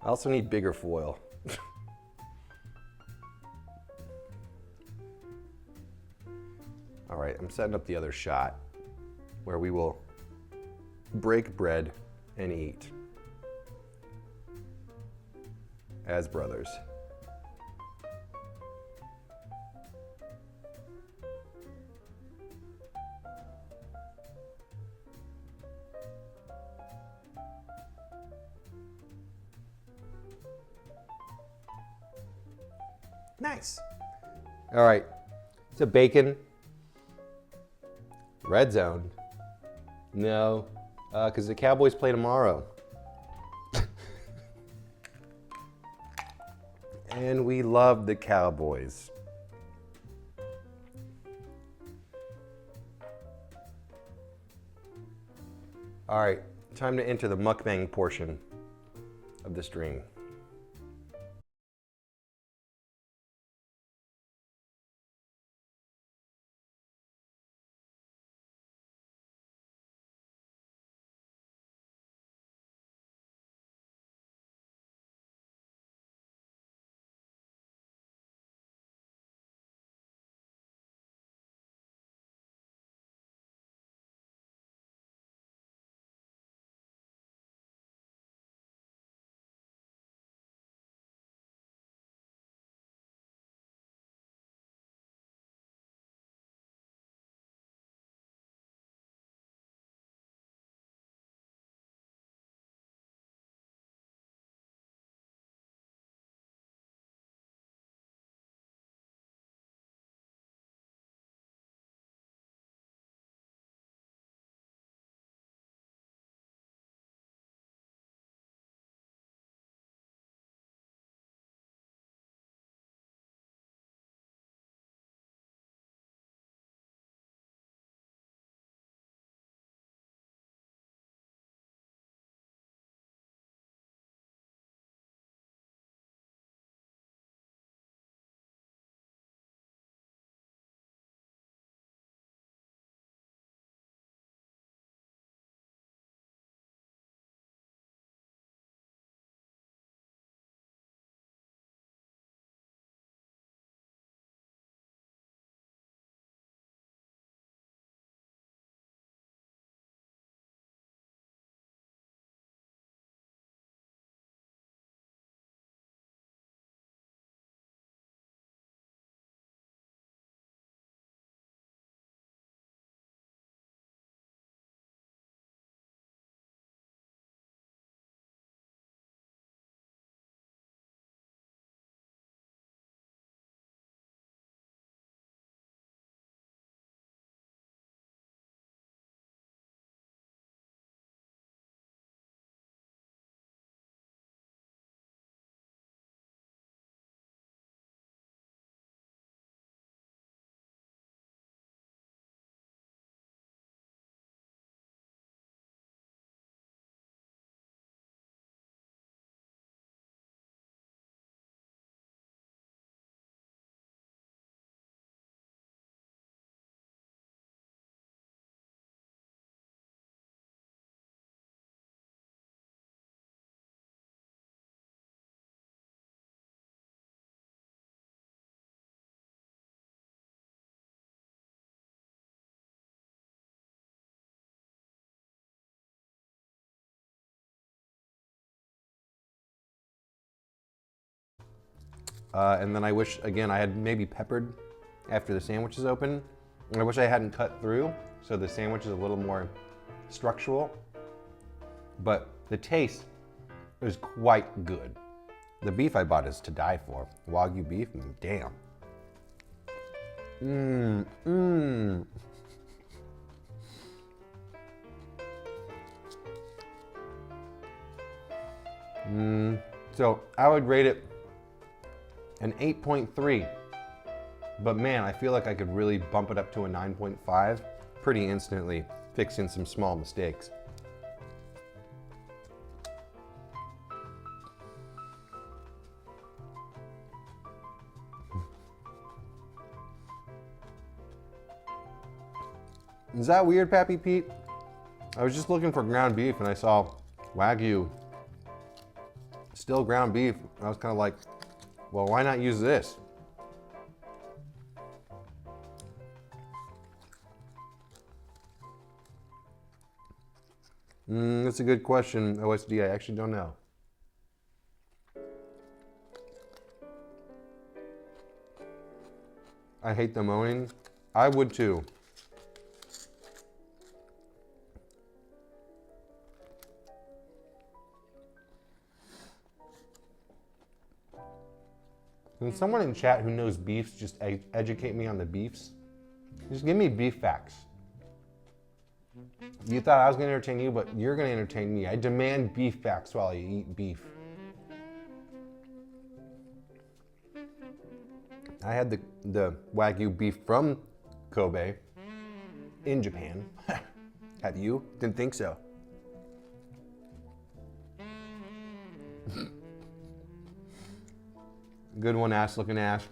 I also need bigger foil. All right, I'm setting up the other shot where we will break bread and eat as brothers. Nice. All right, so bacon, red zone. No, because the Cowboys play tomorrow. And we love the Cowboys. All right, time to enter the mukbang portion of the stream. And then I wish, again, I had maybe peppered after the sandwich is open. And I wish I hadn't cut through, so the sandwich is a little more structural. But the taste is quite good. The beef I bought is to die for. Wagyu beef, damn. So I would rate it an 8.3, but man, I feel like I could really bump it up to a 9.5 pretty instantly, fixing some small mistakes. Is that weird, Pappy Pete? I was just looking for ground beef and I saw Wagyu, still ground beef. I was kind of like, well, why not use this? That's a good question, OSD. I actually don't know. I hate the moaning. I would too. Can someone in chat who knows beefs just educate me on the beefs? Just give me beef facts. You thought I was going to entertain you, but you're going to entertain me. I demand beef facts while I eat beef. I had the Wagyu beef from Kobe in Japan. Have you? Didn't think so. Good one, ass looking ass.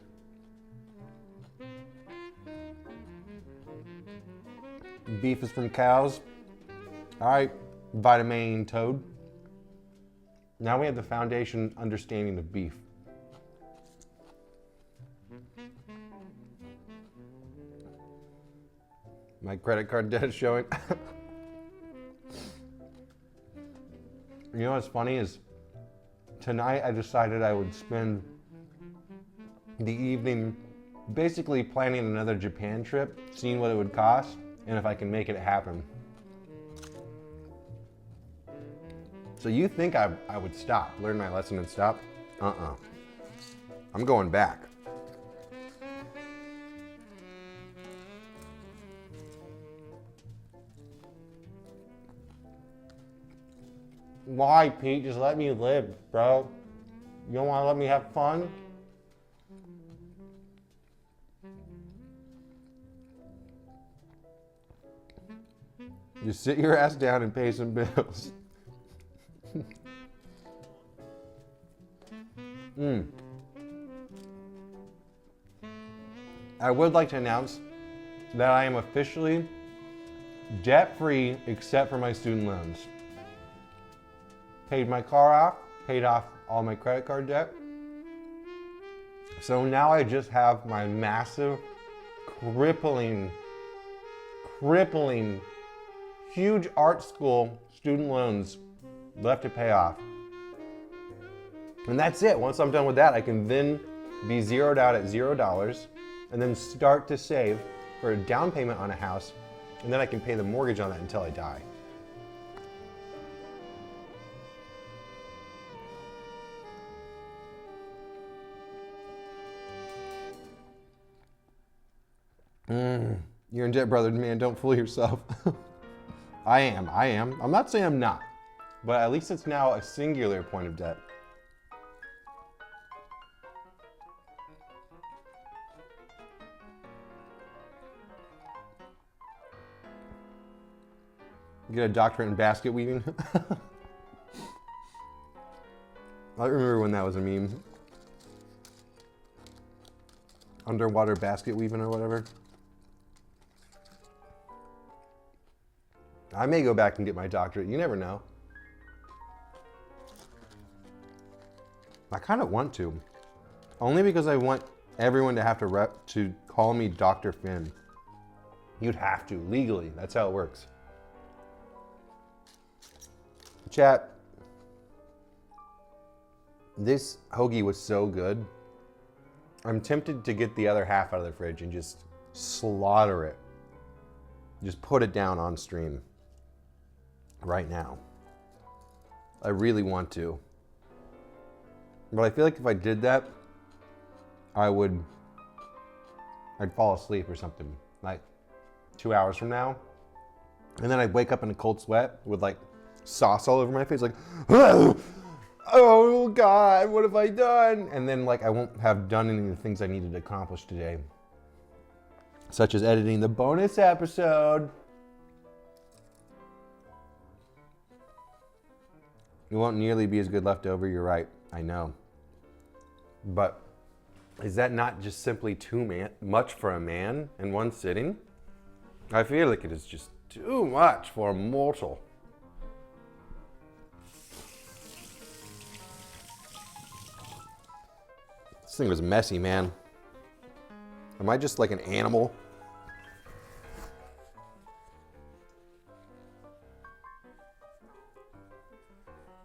Beef is from cows. All right, vitamin toad. Now we have the foundation understanding of beef. My credit card debt is showing. You know what's funny is tonight I decided I would spend the evening basically planning another Japan trip, seeing what it would cost, and if I can make it happen. So you think I would stop, learn my lesson and stop? I'm going back. Why, Pete? Just let me live, bro. You don't want to let me have fun? Just sit your ass down and pay some bills. I would like to announce that I am officially debt-free except for my student loans. Paid my car off, paid off all my credit card debt. So now I just have my massive, crippling, huge art school student loans left to pay off. And that's it. Once I'm done with that, I can then be zeroed out at $0 and then start to save for a down payment on a house, and then I can pay the mortgage on that until I die. You're in debt, brother, man. Don't fool yourself. I am. I'm not saying I'm not, but at least it's now a singular point of debt. Get a doctorate in basket weaving. I remember when that was a meme. Underwater basket weaving or whatever. I may go back and get my doctorate. You never know. I kind of want to. Only because I want everyone to have to call me Dr. Finn. You'd have to, legally. That's how it works. Chat. This hoagie was so good. I'm tempted to get the other half out of the fridge and just slaughter it. Just put it down on stream. Right now. I really want to. But I feel like if I did that, I'd fall asleep or something, like 2 hours from now. And then I'd wake up in a cold sweat with like sauce all over my face, like, oh God, what have I done? And then like I won't have done any of the things I needed to accomplish today, such as editing the bonus episode. It won't nearly be as good leftover, you're right, I know. But is that not just simply too much for a man in one sitting? I feel like it is just too much for a mortal. This thing was messy, man. Am I just like an animal?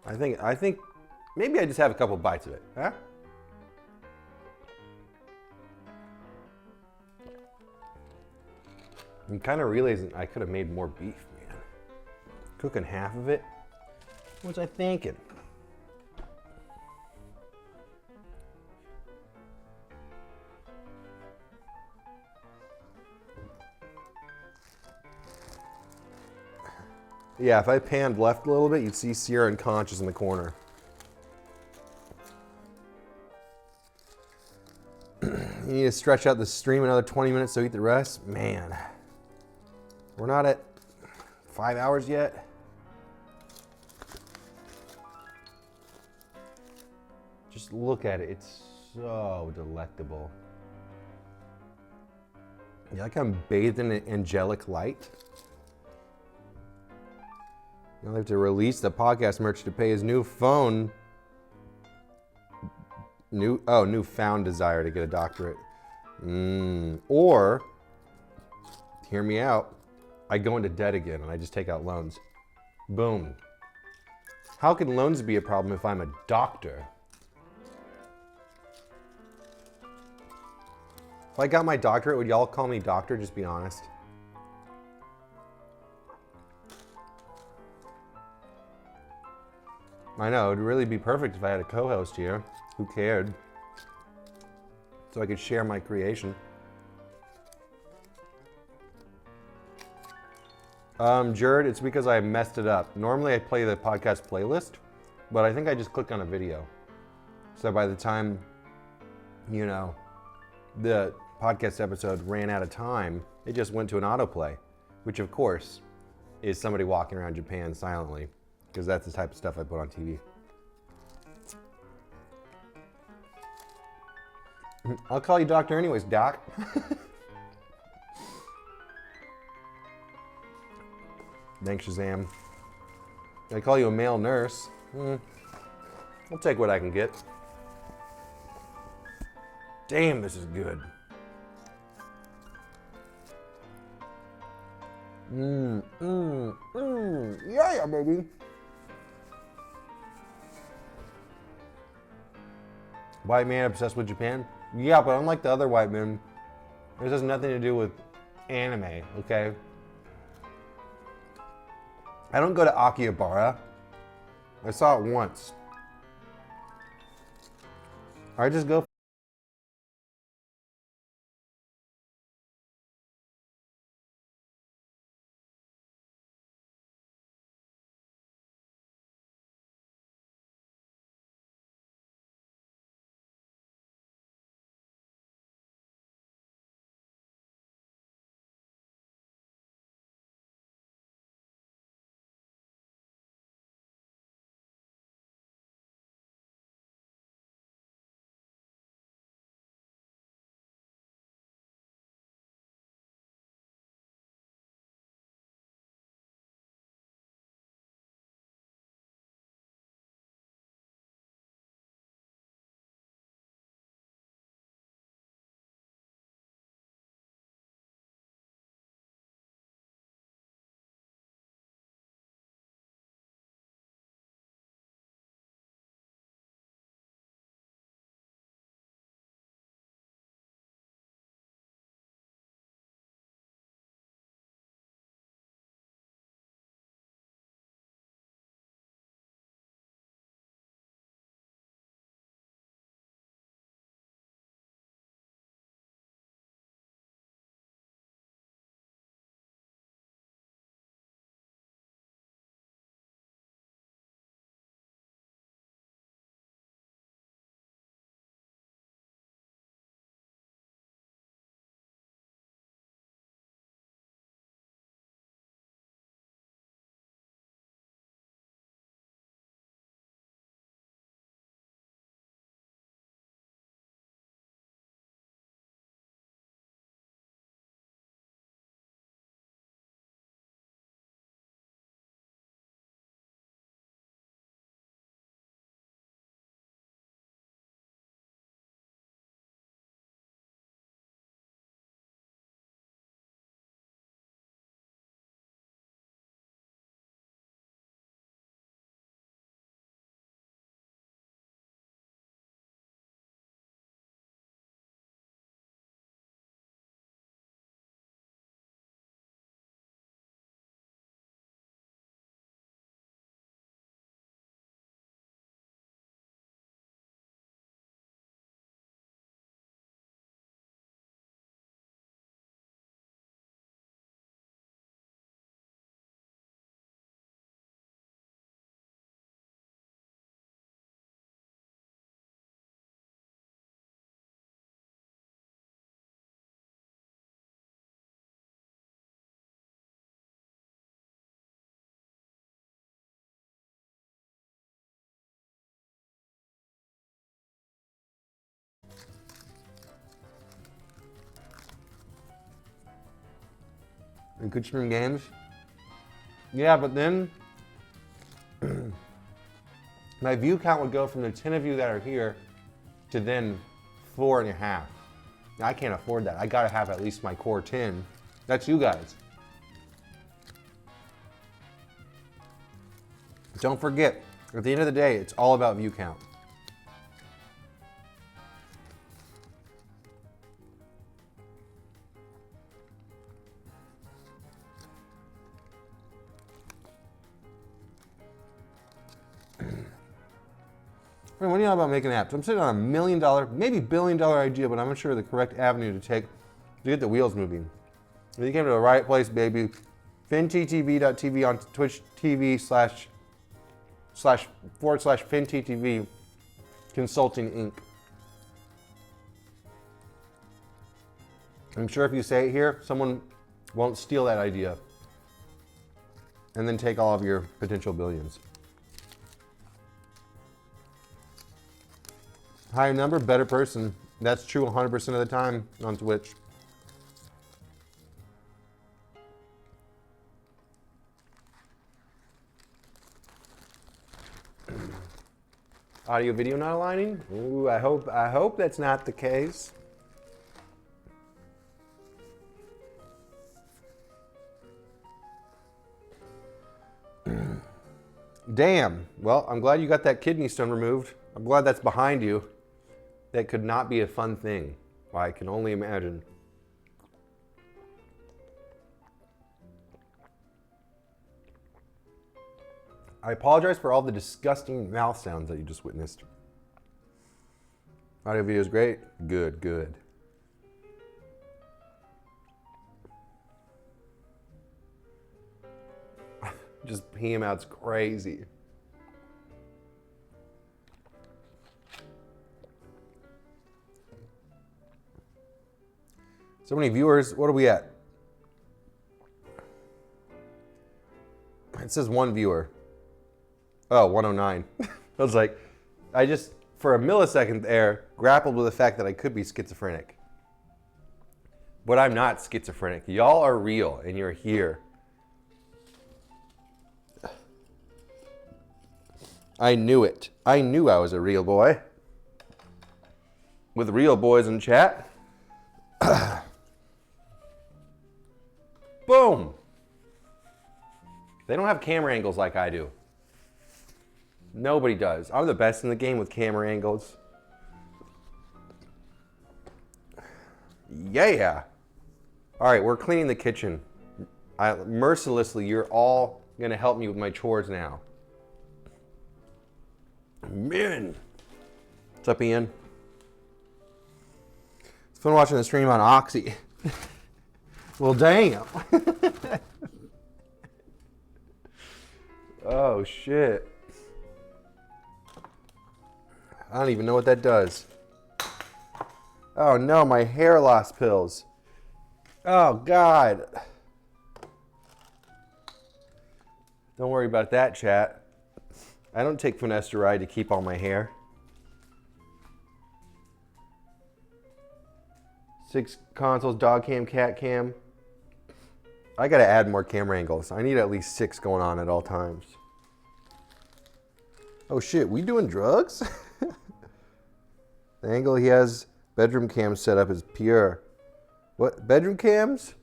I think maybe I just have a couple bites of it, huh? I'm kind of realizing I could have made more beef, man. Cooking half of it? What was I thinking? Yeah, if I panned left a little bit, you'd see Sierra unconscious in the corner. You need to stretch out the stream another 20 minutes so eat the rest? Man, we're not at 5 hours yet. Just look at it, it's so delectable. You like I'm bathed in angelic light? Now they have to release the podcast merch to pay his new phone. Newfound desire to get a doctorate. Or, hear me out, I go into debt again and I just take out loans. Boom. How can loans be a problem if I'm a doctor? If I got my doctorate, would y'all call me doctor? Just be honest. I know, it would really be perfect if I had a co-host here who cared. So I could share my creation. Jared, it's because I messed it up. Normally I play the podcast playlist, but I think I just clicked on a video. So by the time, you know, the podcast episode ran out of time, it just went to an autoplay, which of course is somebody walking around Japan silently, because that's the type of stuff I put on TV. I'll call you doctor anyways, Doc. Thanks, Shazam. I call you a male nurse. I'll take what I can get. Damn, this is good. Yeah, baby. White man obsessed with Japan? Yeah, but unlike the other white men, this has nothing to do with anime, okay? I don't go to Akihabara. I saw it once. I just go and could stream games. Yeah, but then my view count would go from the 10 of you that are here to then 4.5. I can't afford that. I gotta have at least my core 10. That's you guys. Don't forget, at the end of the day, it's all about view count. What do you know about making apps? I'm sitting on $1 million, maybe $1 billion idea, but I'm not sure the correct avenue to take to get the wheels moving. You came to the right place, baby. PhinTTV.tv on Twitch TV / PhinTTV Consulting Inc. I'm sure if you say it here, someone won't steal that idea and then take all of your potential billions. Higher number, better person. That's true 100% of the time on Twitch. Audio video not aligning? Ooh, I hope that's not the case. Damn. Well, I'm glad you got that kidney stone removed. I'm glad that's behind you. That could not be a fun thing. I can only imagine. I apologize for all the disgusting mouth sounds that you just witnessed. Audio video is great. Good, good. Just peeing out's crazy. So many viewers. What are we at? It says one viewer. Oh, 109. I was like, I just, for a millisecond there, grappled with the fact that I could be schizophrenic. But I'm not schizophrenic. Y'all are real, and you're here. I knew it. I knew I was a real boy. With real boys in chat. Boom. They don't have camera angles like I do. Nobody does. I'm the best in the game with camera angles. Yeah. All right, we're cleaning the kitchen. Mercilessly, you're all gonna help me with my chores now. Man. What's up, Ian? It's fun watching the stream on Oxy. Well, damn. Oh, shit. I don't even know what that does. Oh, no, my hair loss pills. Oh, God. Don't worry about that, chat. I don't take finasteride to keep all my hair. 6 consoles, dog cam, cat cam. I gotta add more camera angles. I need at least 6 going on at all times. Oh shit, we doing drugs? The angle he has bedroom cam set up is pure. What, bedroom cams?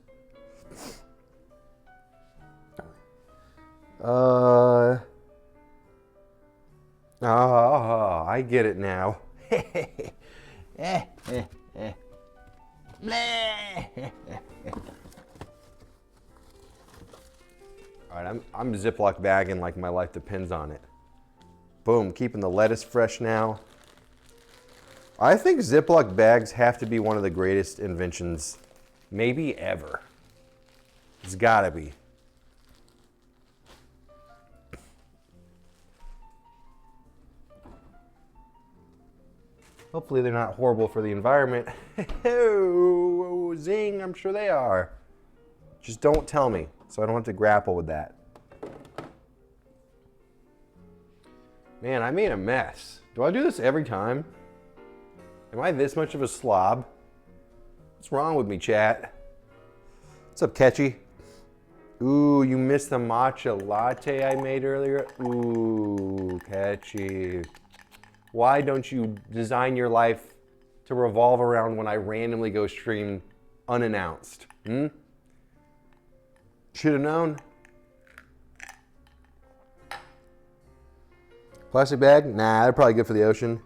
Oh, I get it now. All right, I'm Ziploc bagging like my life depends on it. Boom, keeping the lettuce fresh now. I think Ziploc bags have to be one of the greatest inventions, maybe ever. It's gotta be. Hopefully they're not horrible for the environment. Oh, zing, I'm sure they are. Just don't tell me, so I don't have to grapple with that. Man, I made a mess. Do I do this every time? Am I this much of a slob? What's wrong with me, chat? What's up, Catchy? Ooh, you missed the matcha latte I made earlier? Ooh, catchy. Why don't you design your life to revolve around when I randomly go stream unannounced? Should have known. Plastic bag? Nah, they're probably good for the ocean.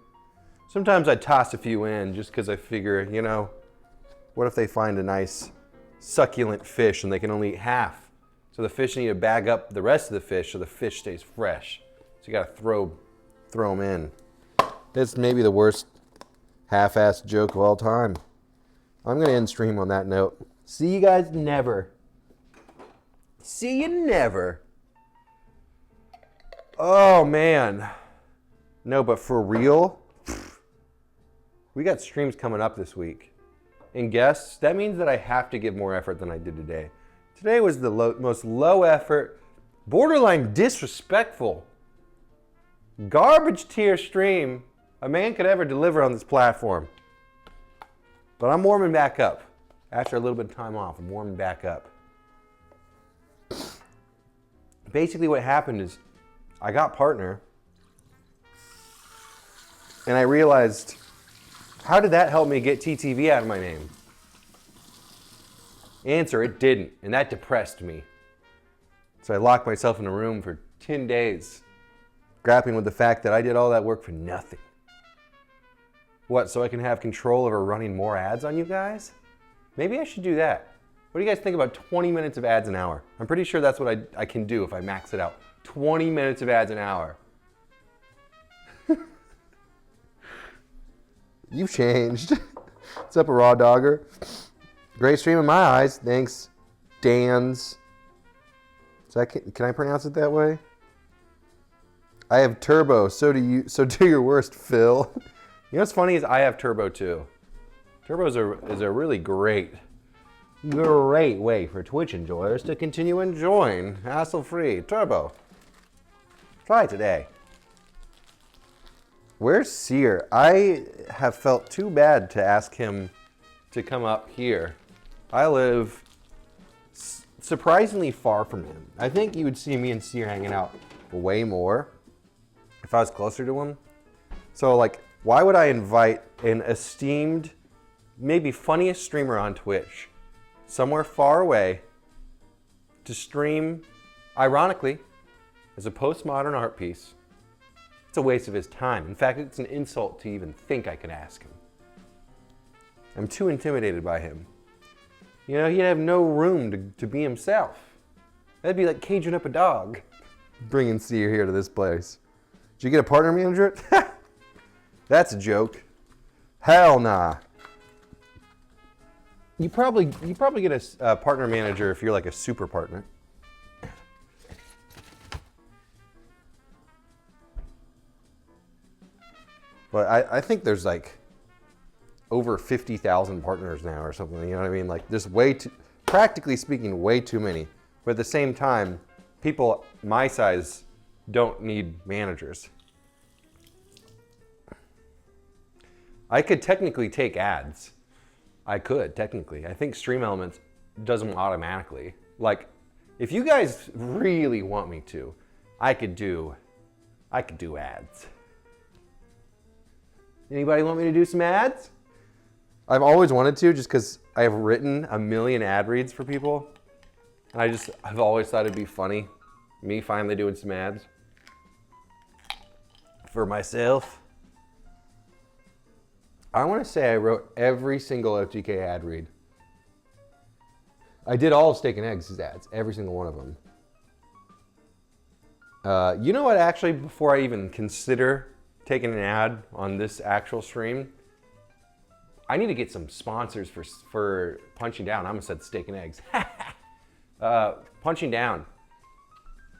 Sometimes I toss a few in just because I figure, you know, what if they find a nice succulent fish and they can only eat half? So the fish need to bag up the rest of the fish so the fish stays fresh. So you gotta throw them in. It's maybe the worst half-assed joke of all time. I'm gonna end stream on that note. See you guys never. See you never. Oh man. No, but for real, we got streams coming up this week. And guests, that means that I have to give more effort than I did today. Today was the most low effort, borderline disrespectful, garbage tier stream a man could ever deliver on this platform. But I'm warming back up. After a little bit of time off, I'm warming back up. Basically what happened is I got partner and I realized, how did that help me get TTV out of my name? Answer, it didn't, and that depressed me. So I locked myself in a room for 10 days, grappling with the fact that I did all that work for nothing. What, so I can have control over running more ads on you guys? Maybe I should do that. What do you guys think about 20 minutes of ads an hour? I'm pretty sure that's what I can do if I max it out. 20 minutes of ads an hour. You've changed. What's up, a raw dogger? Great stream in my eyes. Thanks, Dan's. Can I pronounce it that way? I have turbo. So do you. So do your worst, Phil. You know what's funny is I have turbo too. Turbo is a really great way for Twitch enjoyers to continue enjoying hassle-free turbo. Try it today. Where's Sear? I have felt too bad to ask him to come up here. I live surprisingly far from him. I think you would see me and Sear hanging out way more if I was closer to him. So like, why would I invite an esteemed, maybe funniest streamer on Twitch somewhere far away to stream, ironically, as a postmodern art piece? It's a waste of his time. In fact, it's an insult to even think I could ask him. I'm too intimidated by him. You know, he'd have no room to be himself. That'd be like caging up a dog. Bringing Sear here to this place. Did you get a partner manager? That's a joke. Hell nah. You probably get a partner manager if you're like a super partner. But I think there's like over 50,000 partners now or something, you know what I mean? Like there's practically speaking, way too many. But at the same time, people my size don't need managers. I could technically take ads. I could, technically. I think Stream Elements does them automatically. Like, if you guys really want me to, I could do ads. Anybody want me to do some ads? I've always wanted to, just because I have written a million ad reads for people. And I've always thought it'd be funny, me finally doing some ads for myself. I want to say I wrote every single FGK ad read. I did all of Steak and Eggs' ads, every single one of them. You know what, actually, before I even consider taking an ad on this actual stream, I need to get some sponsors for Punching Down. I almost said Steak and Eggs. Punching Down.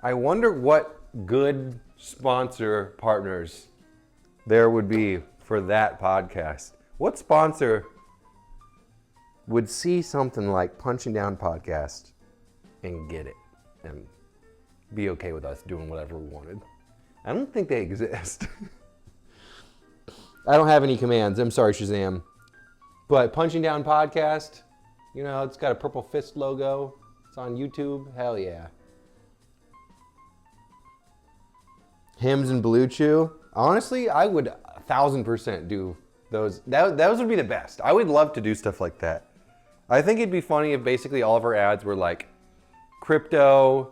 I wonder what good sponsor partners there would be for that podcast. What sponsor would see something like Punching Down podcast and get it and be okay with us doing whatever we wanted? I don't think they exist. I don't have any commands. I'm sorry, Shazam. But Punching Down podcast, you know, it's got a purple fist logo. It's on YouTube. Hell yeah. Hims and Blue Chew. Honestly, I would 1000% do those. Those would be the best. I would love to do stuff like that. I think it'd be funny if basically all of our ads were like crypto,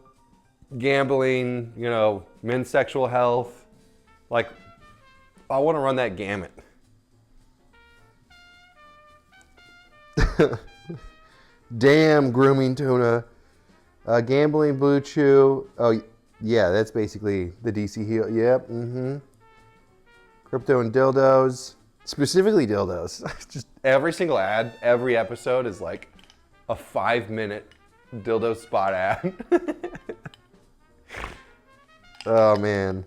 gambling, you know, men's sexual health. Like, I want to run that gamut. Damn, grooming tuna. Gambling, Blue Chew. Oh, yeah, that's basically the DC heel. Yep, Crypto and dildos. Specifically dildos. Just every single ad, every episode is like a 5-minute dildo spot ad. Oh, man.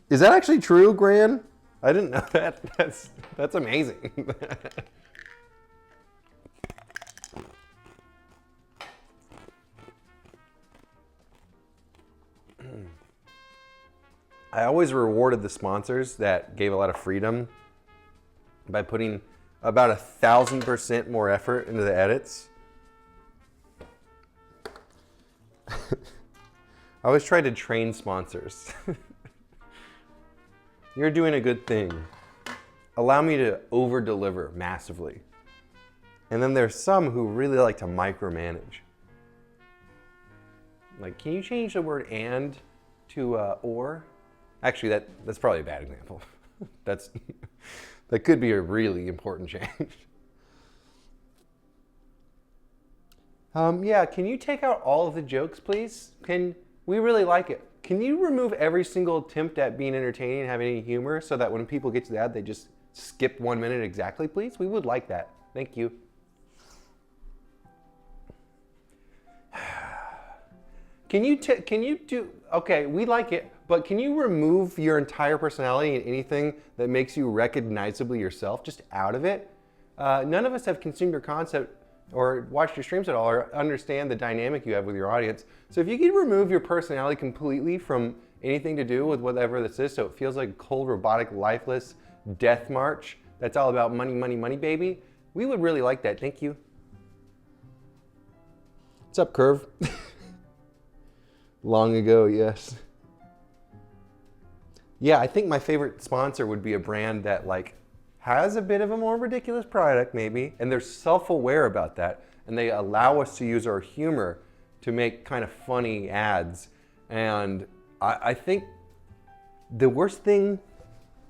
Is that actually true, Gran? I didn't know that. That's amazing. I always rewarded the sponsors that gave a lot of freedom by putting about 1,000% more effort into the edits. I always tried to train sponsors. You're doing a good thing. Allow me to over-deliver massively. And then there's some who really like to micromanage. Like, can you change the word and to or? Actually, that's probably a bad example. That could be a really important change. Yeah, can you take out all of the jokes, please? We really like it. Can you remove every single attempt at being entertaining and having any humor so that when people get to the ad, they just skip 1 minute exactly, please? We would like that. Thank you. Can you do, okay, we like it, but can you remove your entire personality and anything that makes you recognizably yourself just out of it? None of us have consumed your concept or watched your streams at all or understand the dynamic you have with your audience. So if you could remove your personality completely from anything to do with whatever this is, so it feels like a cold, robotic, lifeless death march that's all about money, money, money, baby, we would really like that. Thank you. What's up, Curve? Long ago, yes. Yeah, I think my favorite sponsor would be a brand that like has a bit of a more ridiculous product maybe, and they're self-aware about that, and they allow us to use our humor to make kind of funny ads. And I think the worst thing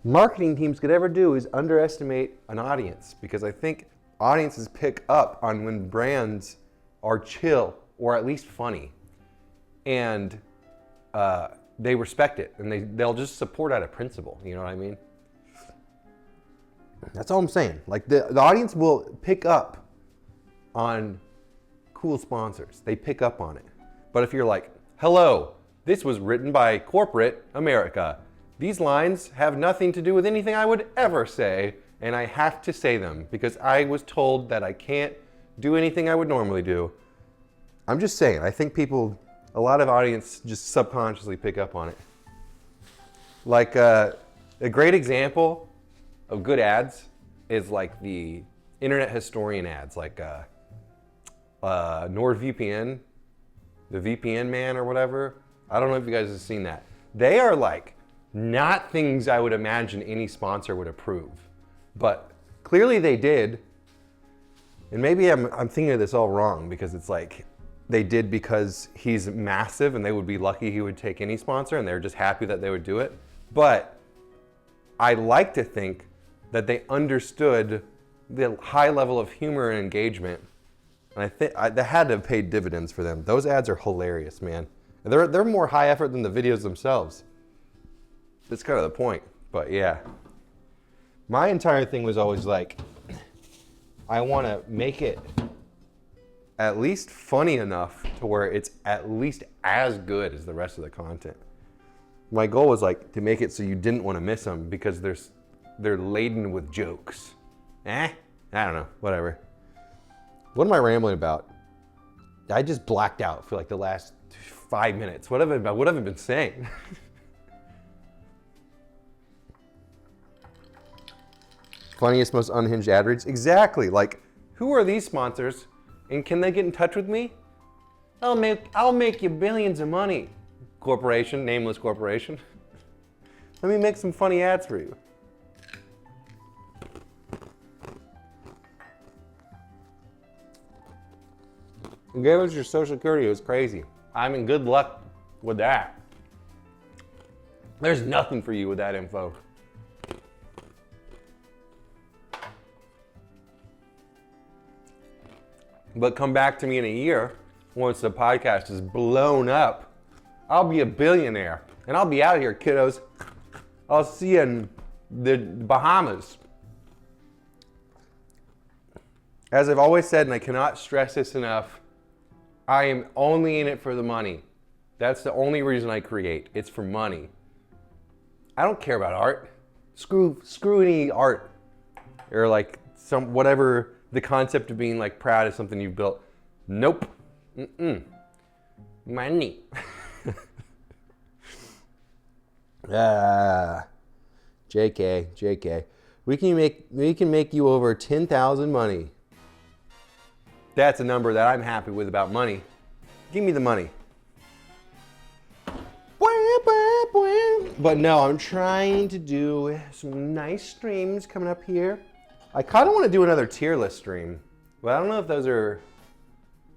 marketing teams could ever do is underestimate an audience, because I think audiences pick up on when brands are chill or at least funny. And they respect it, and they'll just support out of principle. You know what I mean? That's all I'm saying. Like the audience will pick up on cool sponsors. They pick up on it. But if you're like, hello, this was written by corporate America. These lines have nothing to do with anything I would ever say, and I have to say them because I was told that I can't do anything I would normally do. I'm just saying, I think a lot of audience just subconsciously pick up on it. Like a great example of good ads is like the internet historian ads, like NordVPN, the VPN man or whatever. I don't know if you guys have seen that. They are like not things I would imagine any sponsor would approve, but clearly they did. And maybe I'm thinking of this all wrong because it's like, they did because he's massive and they would be lucky he would take any sponsor and they're just happy that they would do it. But I like to think that they understood the high level of humor and engagement. And I think that had to have paid dividends for them. Those ads are hilarious, man. And they're more high effort than the videos themselves. That's kind of the point, but yeah. My entire thing was always like, I want to make it at least funny enough to where it's at least as good as the rest of the content. My goal was like to make it so you didn't want to miss them because they're laden with jokes. I don't know, whatever. What am I rambling about? I just blacked out for like the last 5 minutes. What have I been saying? Funniest, most unhinged ad reads? Exactly. Like, who are these sponsors And can they get in touch with me? I'll make you billions of money. Corporation, nameless corporation. Let me make some funny ads for you. You gave us your social security, it was crazy. I mean, good luck with that. There's nothing for you with that info. But come back to me in a year, once the podcast is blown up, I'll be a billionaire. And I'll be out here, kiddos. I'll see you in the Bahamas. As I've always said, and I cannot stress this enough, I am only in it for the money. That's the only reason I create. It's for money. I don't care about art. Screw any art. Or like whatever the concept of being like proud of something you've built. Nope. Money. JK. We can make you over 10,000 money. That's a number that I'm happy with about money. Give me the money. But no, I'm trying to do some nice streams coming up here. I kind of want to do another tier list stream, but I don't know if those are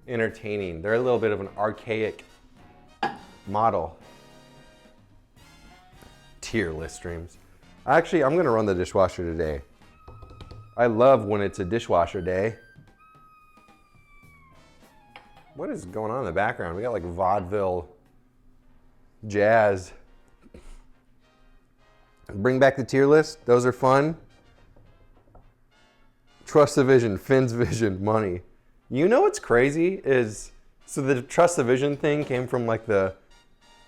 entertaining. They're a little bit of an archaic model. Tier list streams. Actually, I'm gonna run the dishwasher today. I love when it's a dishwasher day. What is going on in the background? We got like vaudeville jazz. Bring back the tier list. Those are fun. Trust the vision, Finn's vision, money. You know what's crazy is, so the trust the vision thing came from like the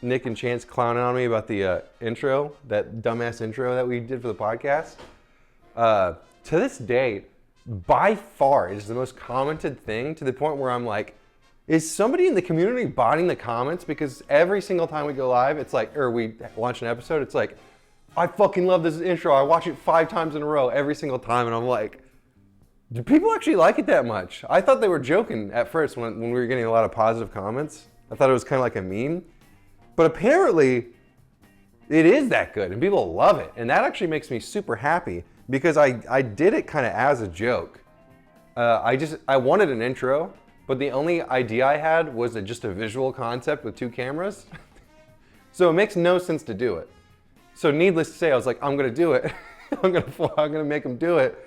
Nick and Chance clowning on me about the intro, that dumbass intro that we did for the podcast. To this day, by far, it is the most commented thing, to the point where I'm like, is somebody in the community botting the comments? Because every single time we go live, it's like, or we launch an episode, it's like, I fucking love this intro. I watch it 5 times in a row every single time, and I'm like, do people actually like it that much? I thought they were joking at first when we were getting a lot of positive comments. I thought it was kind of like a meme. But apparently, it is that good, and people love it. And that actually makes me super happy, because I did it kind of as a joke. I wanted an intro, but the only idea I had was just a visual concept with 2 cameras. So it makes no sense to do it. So needless to say, I was like, I'm gonna do it. I'm gonna make them do it.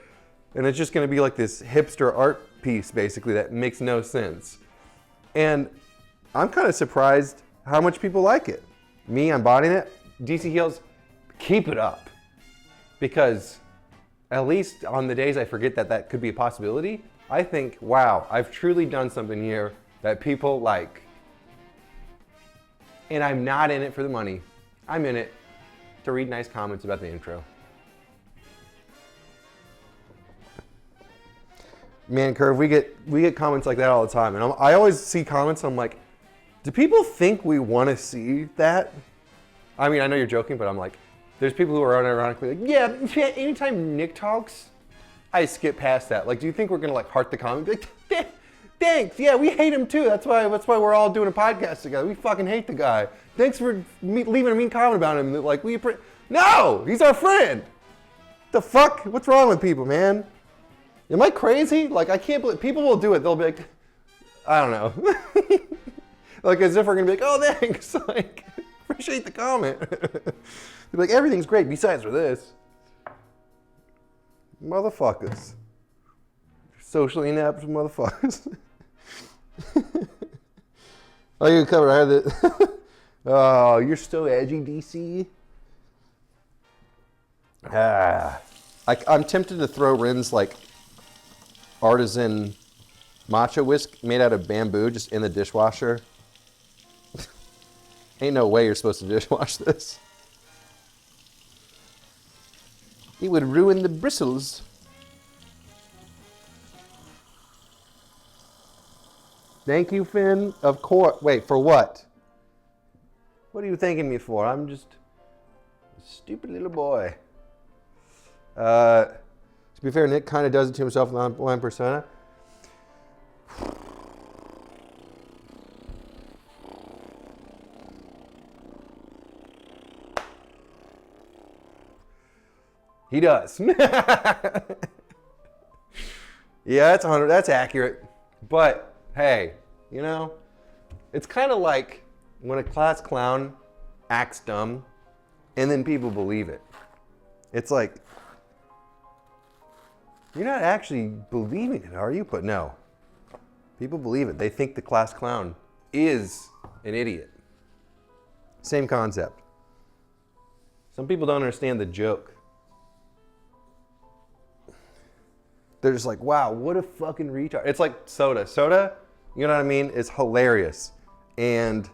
And it's just gonna be like this hipster art piece, basically, that makes no sense. And I'm kind of surprised how much people like it. Me, I'm buying it. DC Heels, keep it up. Because at least on the days I forget that that could be a possibility, I think, wow, I've truly done something here that people like. And I'm not in it for the money. I'm in it to read nice comments about the intro. Man, Curve, we get comments like that all the time. And I always see comments, and I'm like, do people think we want to see that? I mean, I know you're joking, but I'm like, there's people who are unironically like, yeah, anytime Nick talks, I skip past that. Like, do you think we're gonna like heart the comment? Be like, thanks, yeah, we hate him too. That's why we're all doing a podcast together. We fucking hate the guy. Thanks for leaving a mean comment about him. Like, no, he's our friend. The fuck? What's wrong with people, man? Am I crazy? Like, I can't believe people will do it. They'll be like, I don't know. Like, as if we're gonna be like, oh, thanks. Like, appreciate the comment. Be like, everything's great besides for this. Motherfuckers. Socially inept motherfuckers. Oh, you covered. I had that. Oh, you're so edgy, DC. I'm tempted to throw Rin's like artisan matcha whisk made out of bamboo just in the dishwasher. Ain't no way you're supposed to dishwash this. It would ruin the bristles. Thank you, Finn. Of course. Wait, for what? What are you thanking me for? I'm just a stupid little boy. To be fair, Nick kind of does it to himself in the online persona. He does. Yeah, that's 100. That's accurate. But hey, you know, it's kind of like when a class clown acts dumb and then people believe it. It's like, you're not actually believing it, are you? But no, people believe it. They think the class clown is an idiot. Same concept. Some people don't understand the joke. They're just like, wow, what a fucking retard. It's like Soda. Soda, you know what I mean? Is hilarious. And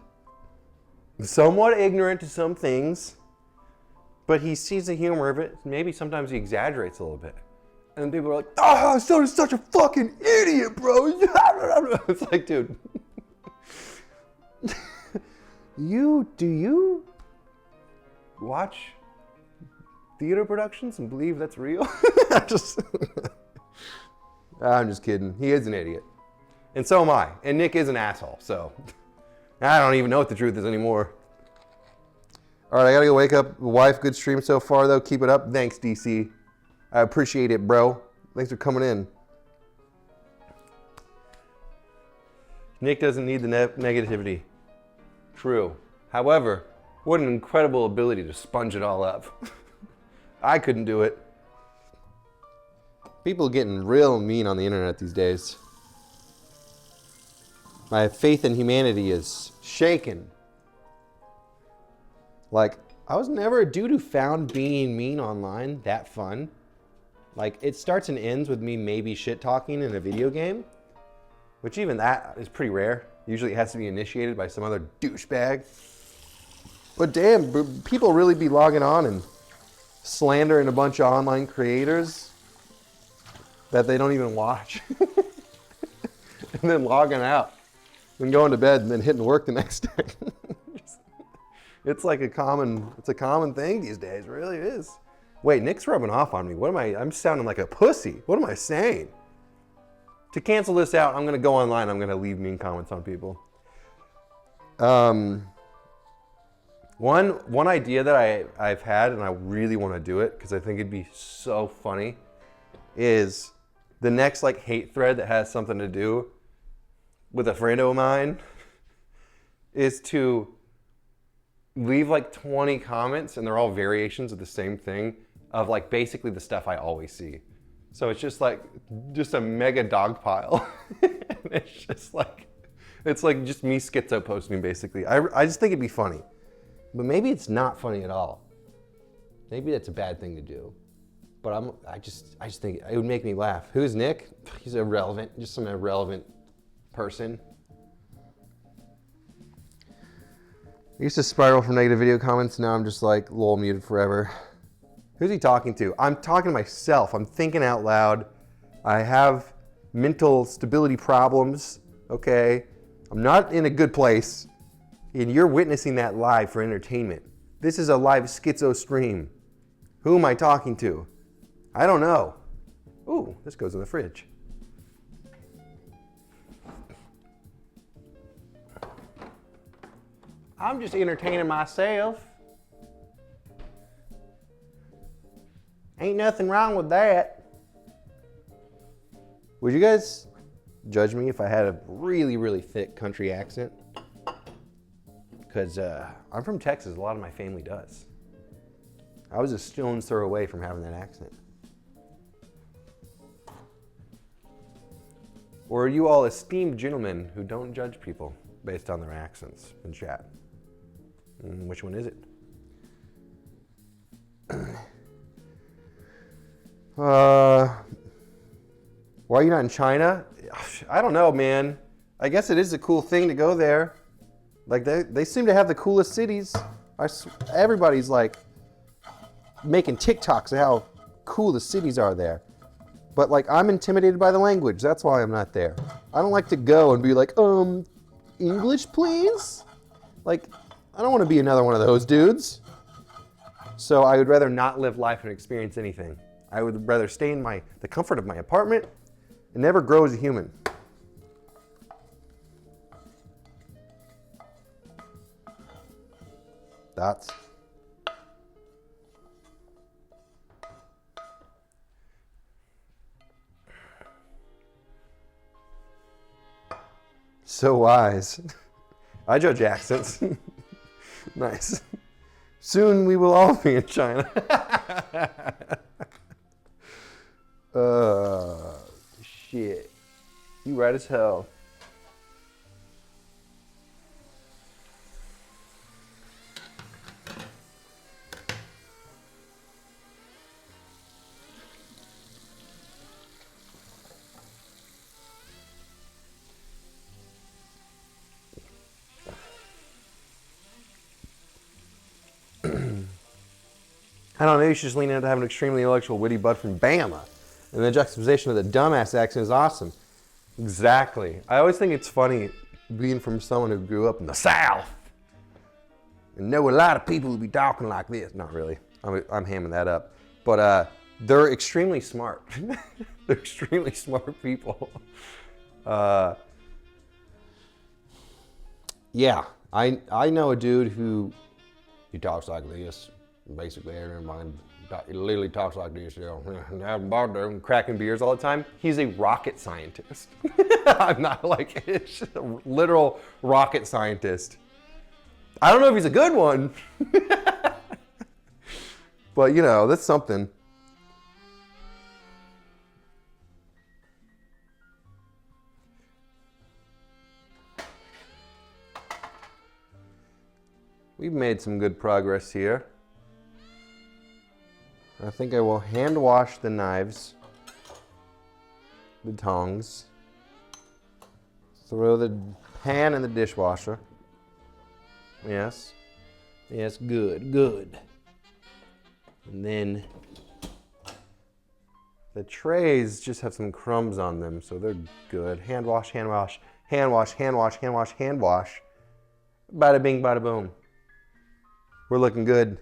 somewhat ignorant to some things, but he sees the humor of it. Maybe sometimes he exaggerates a little bit. And people are like, oh, Soda's such a fucking idiot, bro. It's like, dude. Do you watch theater productions and believe that's real? I'm just kidding. He is an idiot. And so am I. And Nick is an asshole, so I don't even know what the truth is anymore. All right, I gotta go wake up. Wife, good stream so far, though. Keep it up. Thanks, DC. I appreciate it, bro. Thanks for coming in. Nick doesn't need the negativity. True. However, what an incredible ability to sponge it all up. I couldn't do it. People are getting real mean on the internet these days. My faith in humanity is shaken. Like, I was never a dude who found being mean online that fun. Like, it starts and ends with me maybe shit talking in a video game, which even that is pretty rare. Usually it has to be initiated by some other douchebag. But damn, people really be logging on and slandering a bunch of online creators that they don't even watch. And then logging out and going to bed and then hitting work the next day. It's like a common thing these days, it really is. Wait, Nick's rubbing off on me. I'm sounding like a pussy. What am I saying? To cancel this out, I'm gonna go online, I'm gonna leave mean comments on people. One idea that I've had, and I really wanna do it, because I think it'd be so funny, is the next like hate thread that has something to do with a friend of mine is to leave like 20 comments, and they're all variations of the same thing, of like basically the stuff I always see. So it's just a mega dog pile. It's like just me schizo posting basically. I just think it'd be funny, but maybe it's not funny at all. Maybe that's a bad thing to do. But I just think it would make me laugh. Who's Nick? He's irrelevant, just some irrelevant person. I used to spiral from negative video comments. Now I'm just like, lol, muted forever. Who's he talking to? I'm talking to myself. I'm thinking out loud. I have mental stability problems, okay? I'm not in a good place, and you're witnessing that live for entertainment. This is a live schizo stream. Who am I talking to? I don't know. Ooh, this goes in the fridge. I'm just entertaining myself. Ain't nothing wrong with that. Would you guys judge me if I had a really, really thick country accent? Because I'm from Texas, a lot of my family does. I was a stone's throw away from having that accent. Or are you all esteemed gentlemen who don't judge people based on their accents in chat? Which one is it? Why are you not in China? I don't know, man. I guess it is a cool thing to go there. Like they seem to have the coolest cities. Everybody's like making TikToks of how cool the cities are there. But like I'm intimidated by the language. That's why I'm not there. I don't like to go and be like, English please? Like, I don't want to be another one of those dudes. So I would rather not live life and experience anything. I would rather stay in the comfort of my apartment and never grow as a human. Thoughts? So wise. I judge accents. Nice. Soon we will all be in China. Shit. You right as hell. I don't know, you should just lean into having an extremely intellectual, witty butt from Bama. And the juxtaposition of the dumbass accent is awesome. Exactly. I always think it's funny being from someone who grew up in the South and know a lot of people who be talking like this. Not really. I'm hamming that up. But they're extremely smart. They're extremely smart people. Yeah, I know a dude who he talks like this. Basically, everyone literally talks like this, you know, cracking beers all the time. He's a rocket scientist. I'm not like it's a literal rocket scientist. I don't know if he's a good one, but you know, that's something. We've made some good progress here. I think I will hand wash the knives, the tongs, throw the pan in the dishwasher. Yes, yes, good, good. And then the trays just have some crumbs on them, so they're good. Hand wash, hand wash, hand wash, hand wash, hand wash, hand wash. Bada bing, bada boom. We're looking good.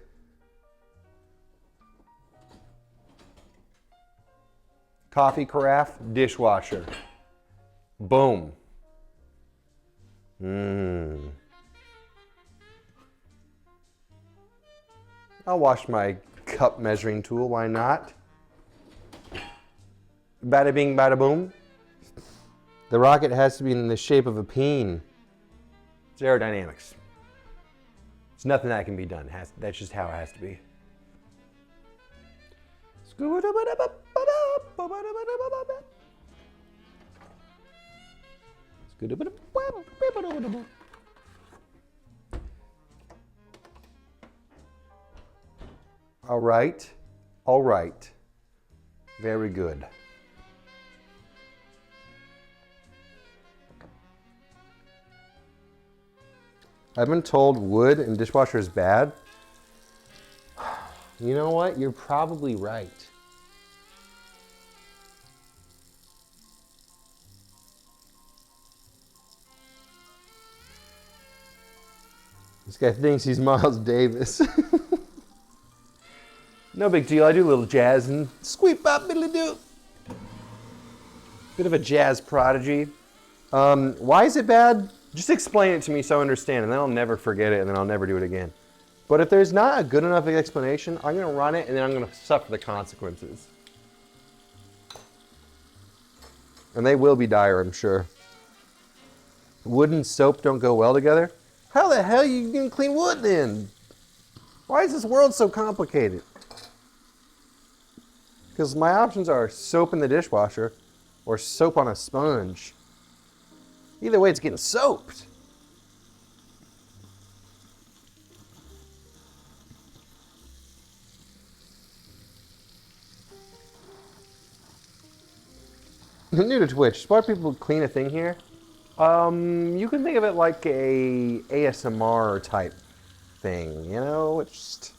Coffee carafe, dishwasher. Boom. I'll wash my cup measuring tool, why not? Bada bing, bada boom. The rocket has to be in the shape of a peen. It's aerodynamics. It's nothing that can be done. That's just how it has to be. All right. All right. Very good. I've been told wood in dishwasher is bad. You know what? You're probably right. This guy thinks he's Miles Davis. No big deal. I do a little jazz and squeep bop biddly doo. Bit of a jazz prodigy. Why is it bad? Just explain it to me so I understand, and then I'll never forget it, and then I'll never do it again. But if there's not a good enough explanation, I'm going to run it, and then I'm going to suffer the consequences. And they will be dire, I'm sure. Wood and soap don't go well together? How the hell are you going to clean wood then? Why is this world so complicated? Because my options are soap in the dishwasher or soap on a sponge. Either way, it's getting soaped. New to Twitch, smart people clean a thing here. You can think of it like a ASMR type thing, you know? It's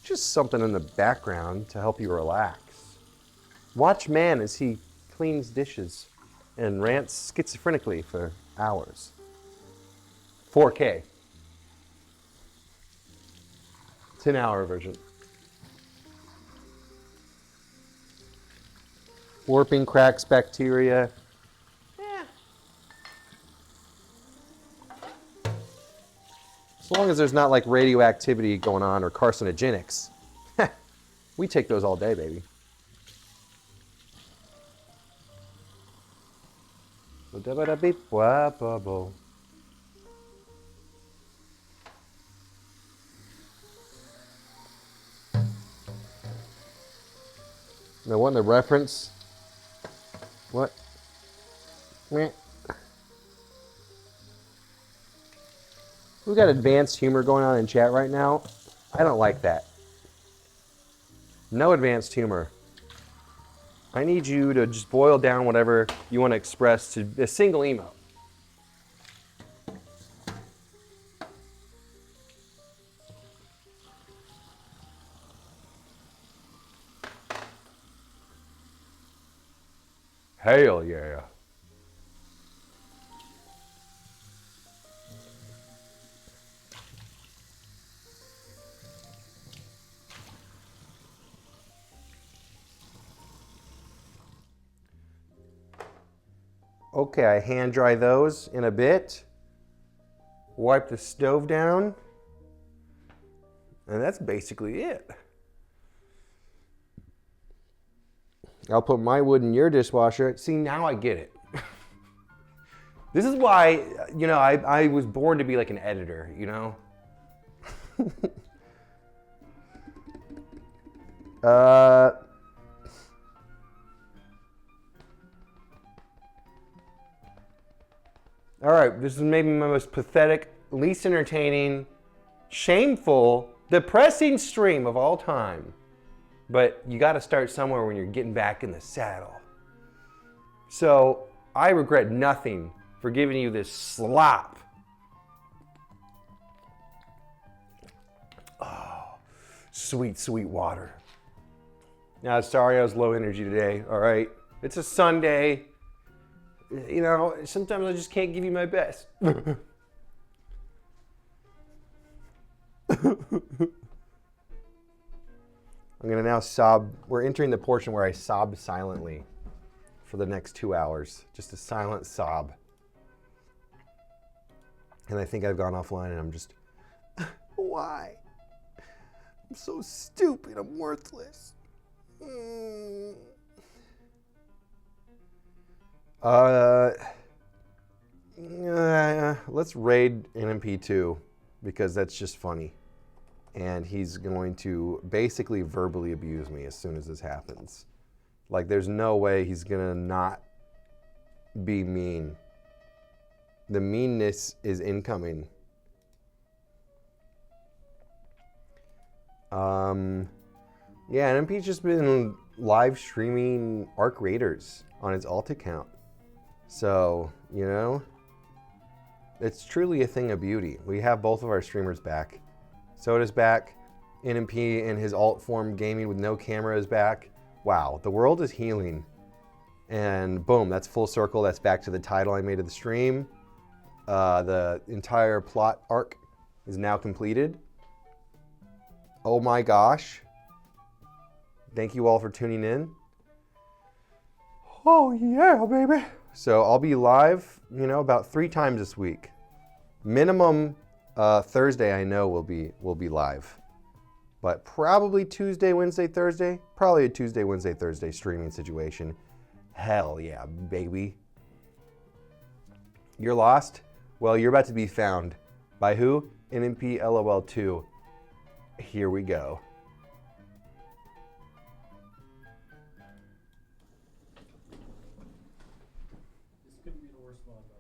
just something in the background to help you relax. Watch man as he cleans dishes and rants schizophrenically for hours. 4K. 10-hour version. Warping cracks bacteria. Yeah. As long as there's not like radioactivity going on or carcinogenics. We take those all day, baby. Now, what in the reference? What? Meh. We got advanced humor going on in chat right now. I don't like that. No advanced humor. I need you to just boil down whatever you want to express to a single emote. Hell yeah. Okay, I hand dry those in a bit. Wipe the stove down. And that's basically it. I'll put my wood in your dishwasher. See, now I get it. This is why, you know, I was born to be like an editor, you know? All right, this is maybe my most pathetic, least entertaining, shameful, depressing stream of all time. But you got to start somewhere when you're getting back in the saddle. So I regret nothing for giving you this slop. Oh, sweet, sweet water. Now, sorry I was low energy today, all right? It's a Sunday. You know, sometimes I just can't give you my best. I'm gonna now sob. We're entering the portion where I sob silently for the next 2 hours. Just a silent sob. And I think I've gone offline and I'm just, why? I'm so stupid, I'm worthless. Let's raid NMP2 because that's just funny. And he's going to basically verbally abuse me as soon as this happens. Like, there's no way he's gonna not be mean. The meanness is incoming. Yeah, NMP's just been live streaming Arc Raiders on his alt account. So, you know, it's truly a thing of beauty. We have both of our streamers back. Soda's back. NMP in his alt form gaming with no camera is back. Wow, the world is healing. And boom, that's full circle. That's back to the title I made of the stream. The entire plot arc is now completed. Oh my gosh. Thank you all for tuning in. Oh yeah, baby. So I'll be live, you know, about 3 times this week. Minimum Thursday I know will be live. But probably Tuesday, Wednesday, Thursday. Probably a Tuesday, Wednesday, Thursday streaming situation. Hell yeah, baby. You're lost? Well, you're about to be found. By who? NMP LOL 2. Here we go. This couldn't be the worst mod, by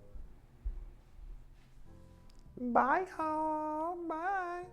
the way. Bye, home. Bye.